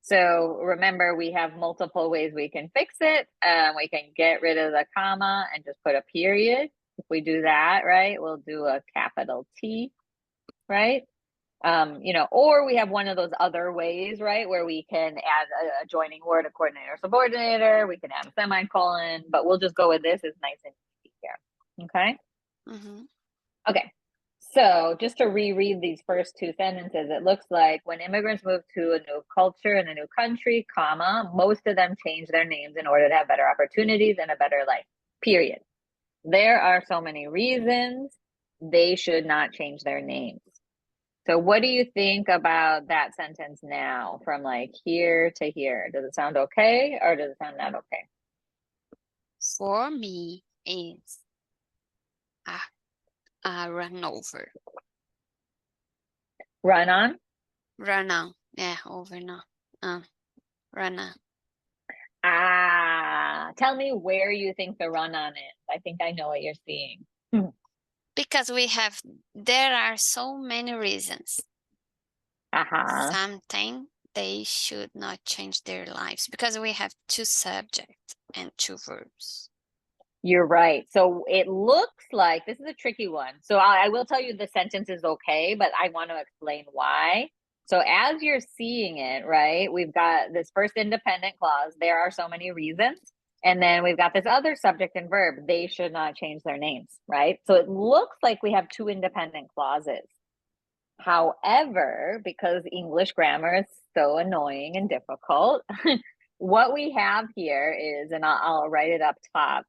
So remember, we have multiple ways we can fix it. We can get rid of the comma and just put a period. If we do that, right, we'll do a capital T, right? Or we have one of those other ways, right, where we can add a joining word, a coordinator, subordinator. We can add a semicolon, but we'll just go with this. It's nice and easy here. Okay. Okay. So just to reread these first two sentences, it looks like when immigrants move to a new culture in a new country, comma, most of them change their names in order to have better opportunities and a better life, period. There are so many reasons they should not change their names. So what do you think about that sentence now from like here to here? Does it sound okay or does it sound not okay? For me, it's run over. Run on? Run on. Yeah, over now. Run on. Tell me where you think the run on is. I think I know what you're seeing. Because there are so many reasons. Sometimes they should not change their lives because we have two subjects and two verbs. You're right. So it looks like this is a tricky one. So I will tell you the sentence is okay, but I want to explain why. So as you're seeing it, right, we've got this first independent clause. There are so many reasons. And then we've got this other subject and verb. They should not change their names, right? So it looks like we have two independent clauses. However, because English grammar is so annoying and difficult, what we have here is, and I'll write it up top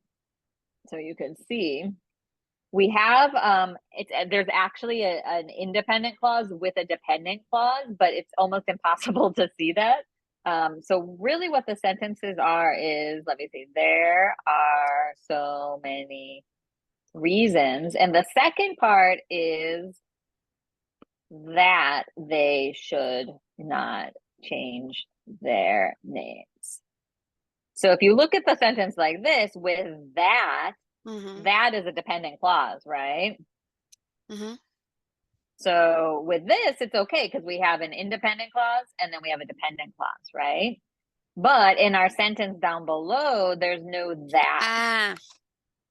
so you can see, we have there's actually an independent clause with a dependent clause, but it's almost impossible to see that. So really what the sentences are is, let me see, there are so many reasons. And the second part is that they should not change their names. So if you look at the sentence like this, with that, that is a dependent clause, right? So with this, it's okay because we have an independent clause and then we have a dependent clause, right? But in our sentence down below, there's no that.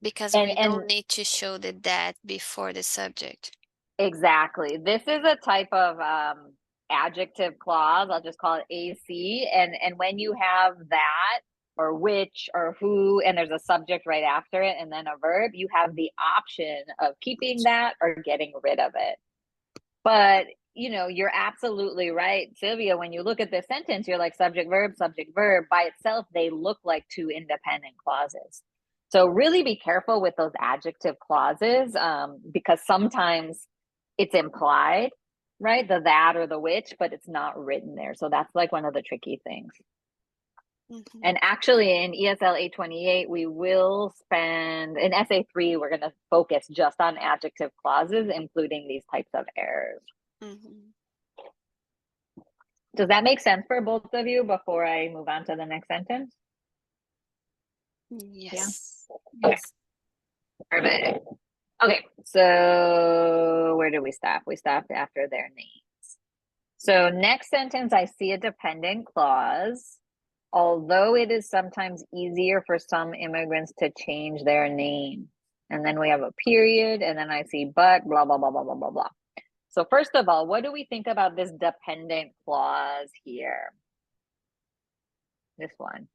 Because we don't need to show the that before the subject. Exactly. This is a type of adjective clause. I'll just call it AC. And when you have that, or which or who, and there's a subject right after it and then a verb, you have the option of keeping that or getting rid of it. But you're absolutely right, Sylvia. When you look at this sentence, you're like subject, verb. By itself, they look like two independent clauses. So really be careful with those adjective clauses, because sometimes it's implied, right? The that or the which, but it's not written there. So that's like one of the tricky things. And actually in ESL 828, we will spend, in essay 3, we're going to focus just on adjective clauses, including these types of errors. Does that make sense for both of you before I move on to the next sentence? Yes. Yeah? Okay. Perfect. Okay, so where did we stop? We stopped after their names. So next sentence, I see a dependent clause. Although it is sometimes easier for some immigrants to change their name. And then we have a period, and then I see but, blah, blah, blah, blah, blah, blah, blah. So first of all, what do we think about this dependent clause here? This one.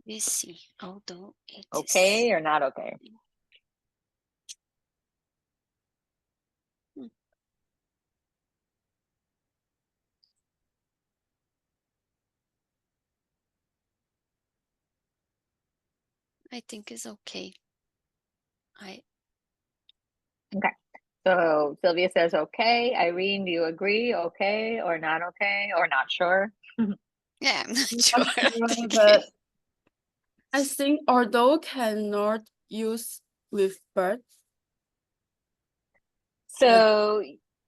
We see, although it okay or not okay? I think it's okay. Okay. So Sylvia says okay. Irene, do you agree? Okay or not okay or not sure? Yeah, I'm not Not sure. sure, but I think although cannot use with but. So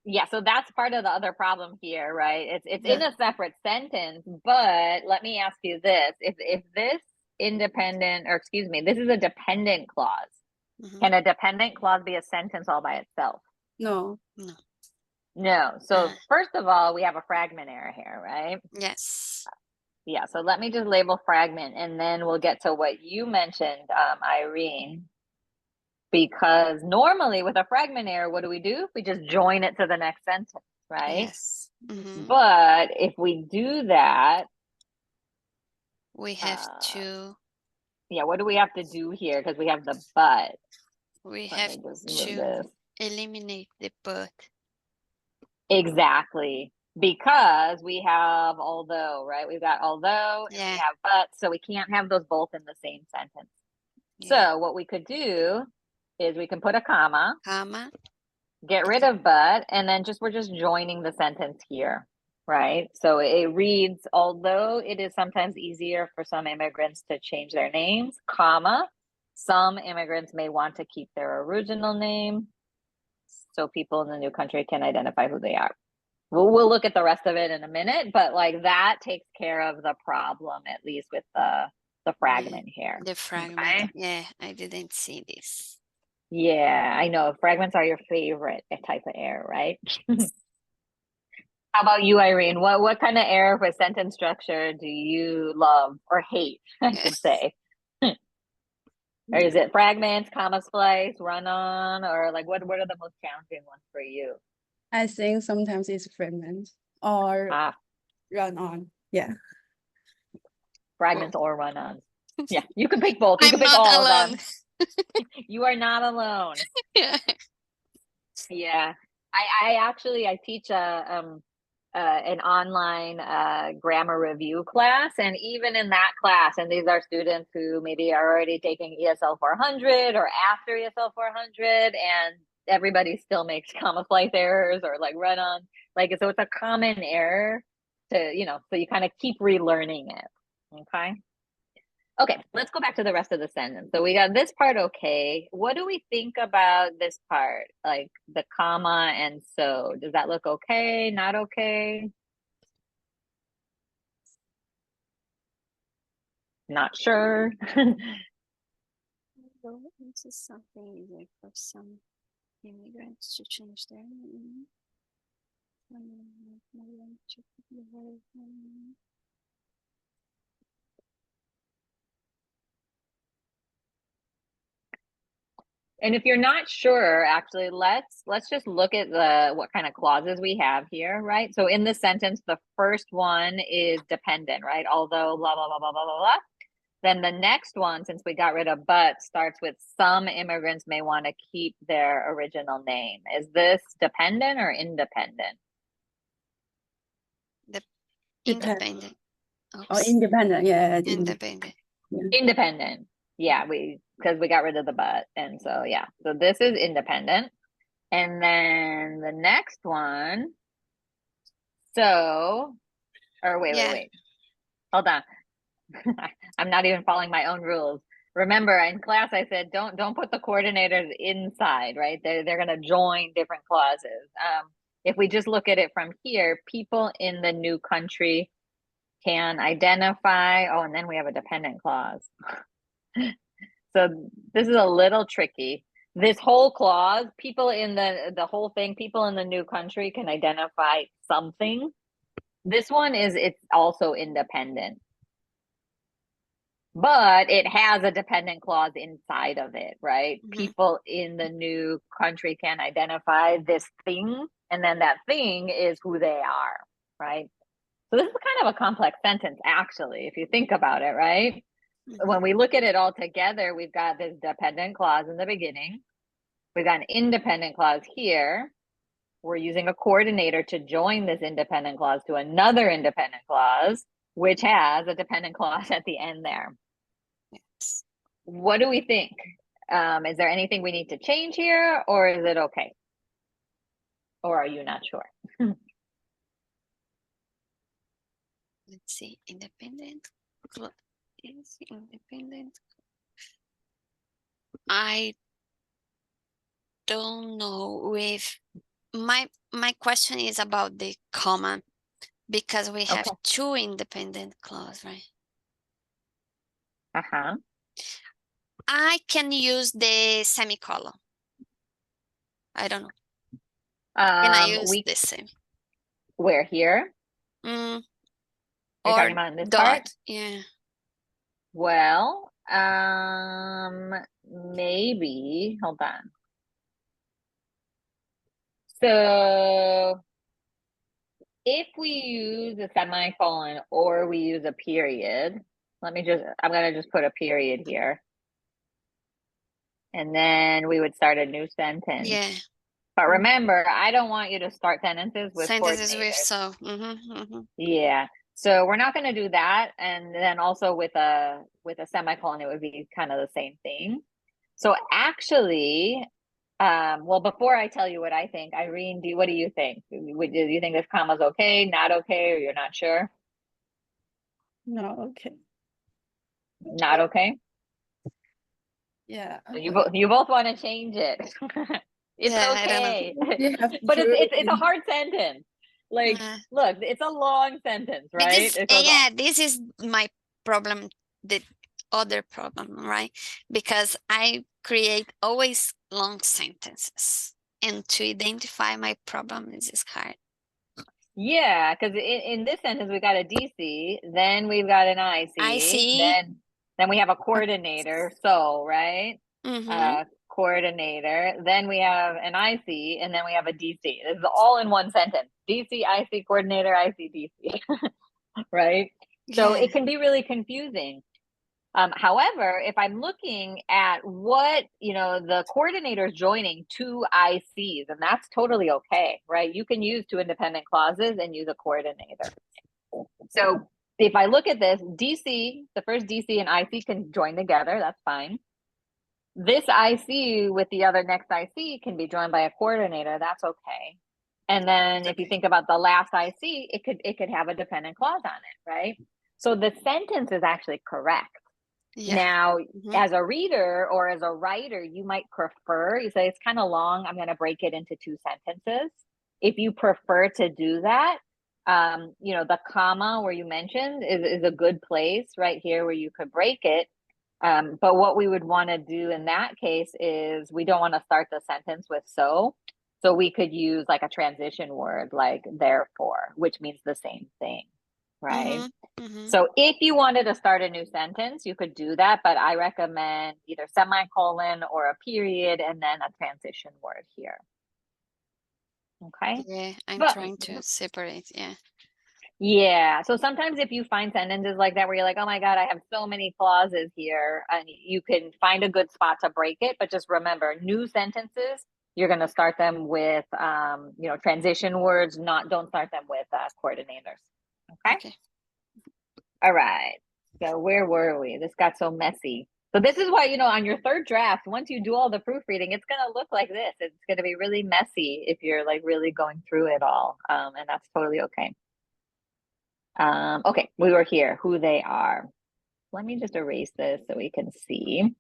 yeah, so that's part of the other problem here, right? It's in a separate sentence, but let me ask you this. If this independent, or excuse me, this is a dependent clause. Can a dependent clause be a sentence all by itself? No. No. So first of all, we have a fragment error here, right? Yes. Yeah, so let me just label fragment, and then we'll get to what you mentioned, Irene. Because normally with a fragment error, what do? We just join it to the next sentence, right? Yes. But if we do that, we have to. Yeah, what do we have to do here? Because we have the but. We have to eliminate the but. Exactly. Because we have although, right? We've got although and we have but, so we can't have those both in the same sentence. So what we could do is we can put a comma, get rid of but, and then we're just joining the sentence here, right? So it reads, although it is sometimes easier for some immigrants to change their names, comma, some immigrants may want to keep their original name so people in the new country can identify who they are. We'll look at the rest of it in a minute, but like that takes care of the problem, at least with the fragment here. The fragment, okay? Yeah, I didn't see this. Yeah, I know. Fragments are your favorite type of error, right? How about you, Irene? What kind of error with sentence structure do you love or hate, I should say? Or is it fragments, comma splice, run on, or like what are the most challenging ones for you? I think sometimes it's fragments or run on. Yeah. Fragments or run on. Yeah, you can pick both. You I'm can pick not all alone. of them. You are not alone. Yeah. Yeah. I teach an online grammar review class, and even in that class, and these are students who maybe are already taking ESL 400 or after ESL 400, and everybody still makes comma splice errors or like run on, like, so it's a common error to, so you kind of keep relearning it. Okay. Okay, let's go back to the rest of the sentence. So we got this part okay. What do we think about this part? Like the comma and so. Does that look okay? Not okay? Not sure. This is something easier for some immigrants to change their name. And if you're not sure, actually, let's just look at the what kind of clauses we have here, right? So in the sentence, the first one is dependent, right? Although blah blah blah blah blah blah blah. Then the next one, since we got rid of but, starts with some immigrants may want to keep their original name. Is this dependent or independent? Independent. Or Oops. independent, yeah. Independent. Independent. Yeah, because we got rid of the but. And so, yeah, so this is independent. And then the next one. So, or wait. Hold on. I'm not even following my own rules. Remember, in class, I said don't put the coordinators inside, right? They're going to join different clauses. If we just look at it from here, people in the new country can identify. Oh, and then we have a dependent clause. So this is a little tricky. This whole clause, people in the whole thing, people in the new country can identify something. This one it's also independent. But it has a dependent clause inside of it, right? Mhm. People in the new country can identify this thing, and then that thing is who they are, right? So this is kind of a complex sentence, actually, if you think about it, right? When we look at it all together, we've got this dependent clause in the beginning. We've got an independent clause here. We're using a coordinator to join this independent clause to another independent clause, which has a dependent clause at the end there. Yes. What do we think? Is there anything we need to change here, or is it okay? Or are you not sure? Let's see. Independent. Is independent. I don't know if my question is about the comma, because we have Okay. two independent clause, right? Uh-huh. I can use the semicolon. I don't know. Can I use the same? Where here? Mm, You're or talking about in this dot. part? Yeah. Well, maybe. Hold on. So if we use a semicolon or we use a period, I'm gonna just put a period here. And then we would start a new sentence. Yeah. But remember, I don't want you to start sentences with Sentences with coordinators. so. Yeah. So we're not going to do that. And then also with a semicolon, it would be kind of the same thing. So actually, well, before I tell you what I think, Irene, what do you think? Do you think this comma's okay, not okay, or you're not sure? No, okay. Not okay? Yeah. So you both want to change it. It's Yeah, I don't know. okay. You have to But do it's a hard sentence. Like, Yeah. look, it's a long sentence, right? It goes Yeah, this is my problem, the other problem, right? Because I create always long sentences, and to identify my problem is hard. Yeah, because in this sentence we got a DC, then we've got an IC, I see. then we have a coordinator, so right? Coordinator, then we have an IC, and then we have a DC. This is all in one sentence. DC, IC, coordinator, IC, DC. Right? So Yeah. it can be really confusing. However, if I'm looking at what, the coordinator is joining two ICs, and that's totally okay, right? You can use two independent clauses and use a coordinator. So if I look at this, DC, the first DC and IC can join together, that's fine. This IC with the other next IC can be joined by a coordinator, that's okay. And then if you think about the last IC, it could have a dependent clause on it, right? So the sentence is actually correct. Yeah. Now, as a reader or as a writer, you might prefer, you say it's kind of long, I'm going to break it into two sentences. If you prefer to do that, the comma where you mentioned is a good place right here where you could break it. But what we would want to do in that case is we don't want to start the sentence with so. So we could use like a transition word like therefore, which means the same thing. right? Mm-hmm. So if you wanted to start a new sentence, you could do that, but I recommend either semicolon or a period and then a transition word here. Okay. Yeah, I'm But- trying to separate. Yeah. Yeah. So sometimes if you find sentences like that where you're like, oh my God, I have so many clauses here, and you can find a good spot to break it. But just remember, new sentences, you're going to start them with, transition words. Don't start them with coordinators. Okay. Okay. All right. So where were we? This got so messy. So this is why, on your third draft, once you do all the proofreading, it's going to look like this. It's going to be really messy if you're like really going through it all. And that's totally okay. Okay, we were here, who they are. Let me just erase this so we can see.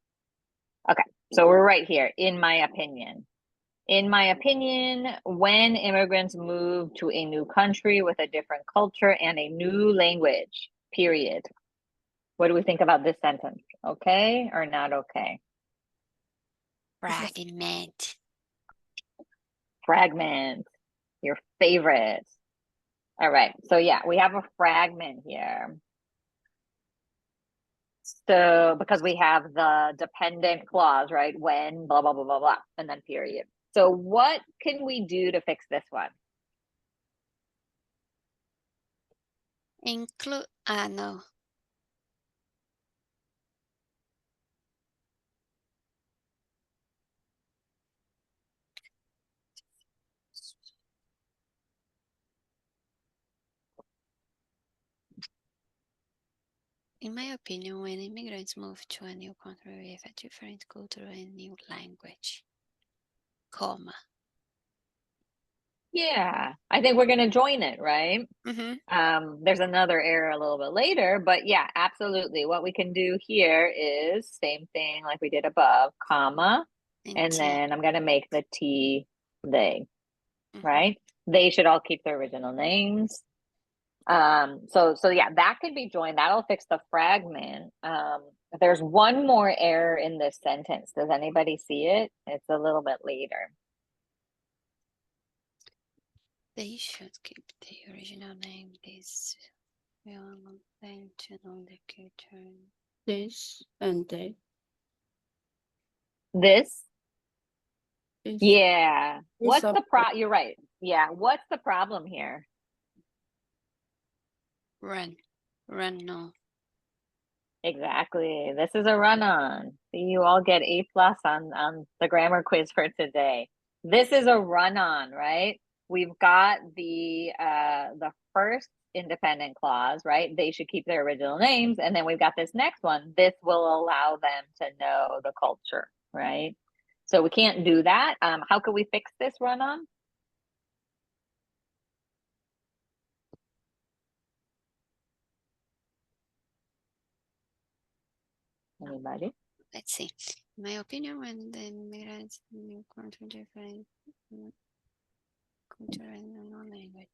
Okay, so we're right here, in my opinion. In my opinion, when immigrants move to a new country with a different culture and a new language, period. What do we think about this sentence? Okay or not okay? Fragment. Fragment, your favorite. All right, so yeah, we have a fragment here. So because we have the dependent clause, right? When, blah, blah, blah, blah, blah, and then period. So what can we do to fix this one? Include, no. In my opinion, when immigrants move to a new country with a different culture and new language, comma. Yeah, I think we're going to join it, right? Mm-hmm. There's another error a little bit later, but yeah, absolutely. What we can do here is same thing like we did above, comma, and then I'm going to make the T they, right? They should all keep their original names. So yeah, that could be joined. That'll fix the fragment. There's one more error in this sentence. Does anybody see it? It's a little bit later. They should keep the original name. This will allow them to know the culture. This and they. This? Is Yeah. What's a- the You're right. Yeah. What's the problem here? Run, no. Exactly. This is a run-on. See, you all get A+ on the grammar quiz for today. This is a run-on, right? We've got the first independent clause, right? They should keep their original names, and then we've got this next one. This will allow them to know the culture, right? So we can't do that. How could we fix this run-on? Anybody? Let's see. In my opinion, when the immigrants in new country different culture and no language,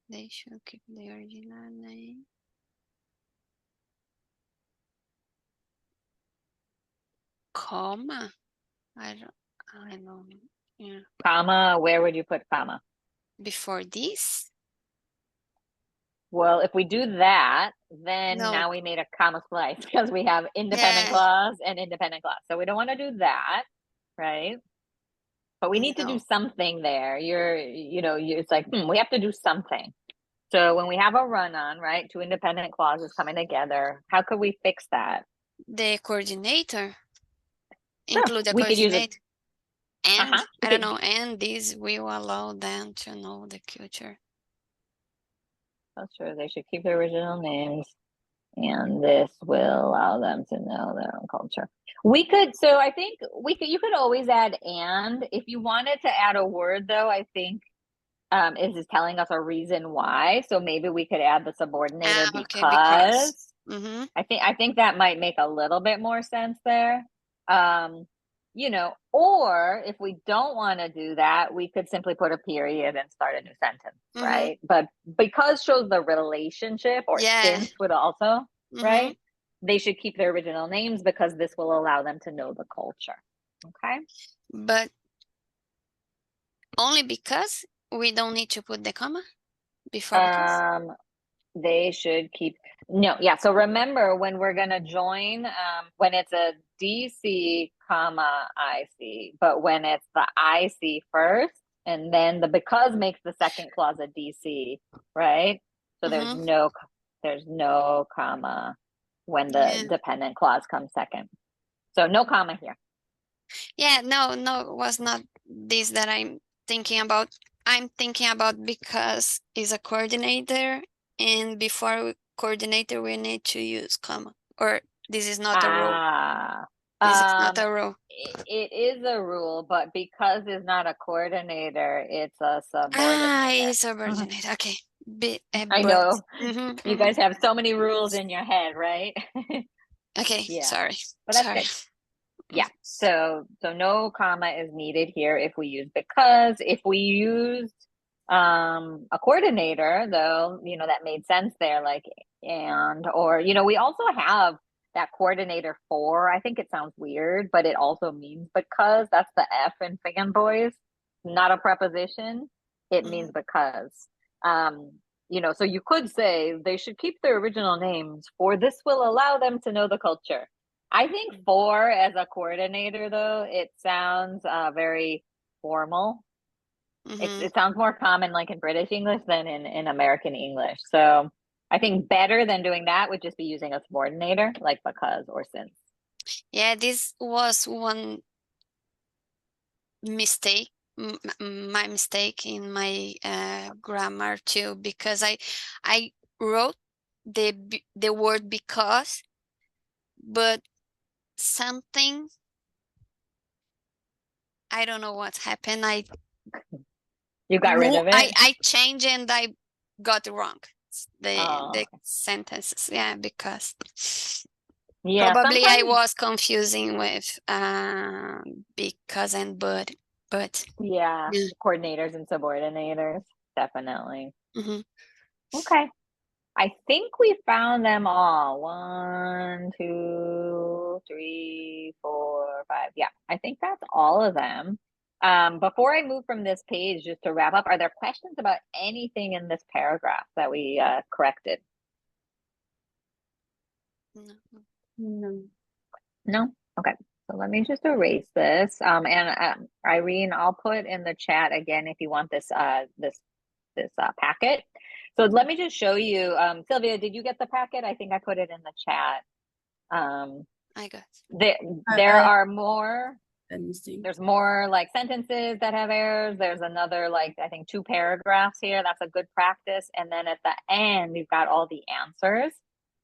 they should keep the original name. Comma. I don't. Yeah. Comma, where would you put comma? Before this? Well, if we do that, then No. now we made a comma splice because we have independent clause and independent clause. So we don't want to do that, right? But we need to do something there. It's like, we have to do something. So when we have a run-on, right, two independent clauses coming together, how could we fix that? The coordinator. Sure, Include the we could use it. And I don't know, and this will allow them to know the culture. Oh, sure, they should keep their original names, and this will allow them to know their own culture. I think you could always add and. If you wanted to add a word though, I think is telling us a reason why. So maybe we could add the subordinator because. I think that might make a little bit more sense there. Or if we don't want to do that, we could simply put a period and start a new sentence, right? But because shows the relationship, or since would also, right? They should keep their original names because this will allow them to know the culture. Okay. But only because we don't need to put the comma before because? they should keep, no, yeah. So remember when we're gonna join, when it's a DC comma IC, but when it's the IC first, and then the because makes the second clause a DC, right? So there's no comma when the dependent clause comes second. So no comma here. Yeah, no, it was not this that I'm thinking about. I'm thinking about because is a coordinator, and before coordinator we need to use comma, or this is not a rule. This is not a rule. It is a rule, but because it's not a coordinator, it's a subordinator. It's subordinate. Okay. I know. You guys have so many rules in your head, right? Okay, Yeah. sorry. But that's good. Yeah. So no comma is needed here if we use because. If we used a coordinator, though, that made sense there, like and, or, we also have that coordinator for. I think it sounds weird, but it also means because. That's the F in fanboys, not a preposition. It means because. So you could say they should keep their original names, for this will allow them to know the culture. I think for as a coordinator, though, it sounds very formal. It sounds more common like in British English than in American English. So I think better than doing that would just be using a subordinator like because or since. Yeah, this was one mistake, my mistake in my grammar too, because I wrote the word because, but something, I don't know what happened. You got rid of it? I changed and I got it wrong. The sentences. Yeah, because probably I was confusing with because and but. Yeah, coordinators and subordinators, definitely. Okay. I think we found them all. 1, 2, 3, 4, 5. Yeah, I think that's all of them. Before I move from this page, just to wrap up, are there questions about anything in this paragraph that we corrected? No? Okay. So let me just erase this. And Irene, I'll put in the chat again if you want this packet. So let me just show you. Sylvia, did you get the packet? I think I put it in the chat. I got there are more. There's more like sentences that have errors. There's another, like, I think 2 paragraphs here. That's a good practice. And then at the end, you've got all the answers.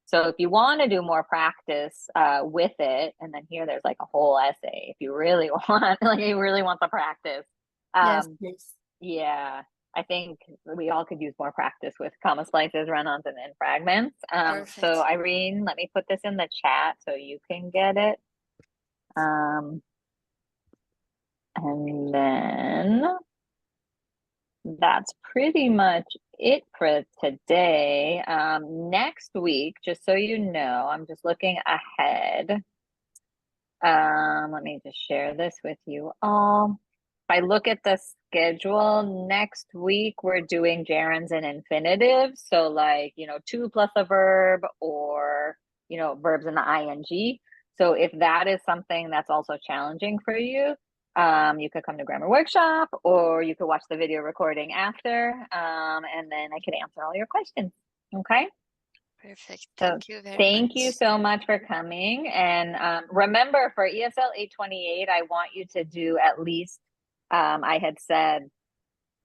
So if you want to do more practice with it, and then here there's like a whole essay if you really want, the practice. Yes, please. Yeah, I think we all could use more practice with comma splices, run-ons, and then fragments. So Irene, let me put this in the chat so you can get it. And then that's pretty much it for today. Next week, just so you know, I'm just looking ahead. Let me just share this with you all. If I look at the schedule, next week we're doing gerunds and infinitives. So like, to plus a verb, or, verbs in the ing. So if that is something that's also challenging for you, you could come to Grammar Workshop, or you could watch the video recording after, and then I could answer all your questions. Okay? Perfect. Thank you very much. Thank you so much for coming. And remember, for ESL 828, I want you to do at least, I had said,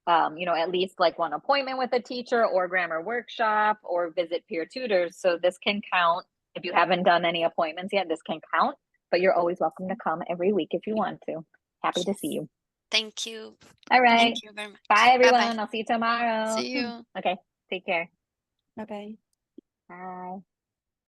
at least like one appointment with a teacher, or Grammar Workshop, or visit peer tutors. So this can count. If you haven't done any appointments yet, this can count, but you're always welcome to come every week if you want to. Happy to see you. Thank you. All right. Thank you very much. Bye, everyone. Bye-bye. I'll see you tomorrow. See you. Okay. Take care. Bye-bye. Bye.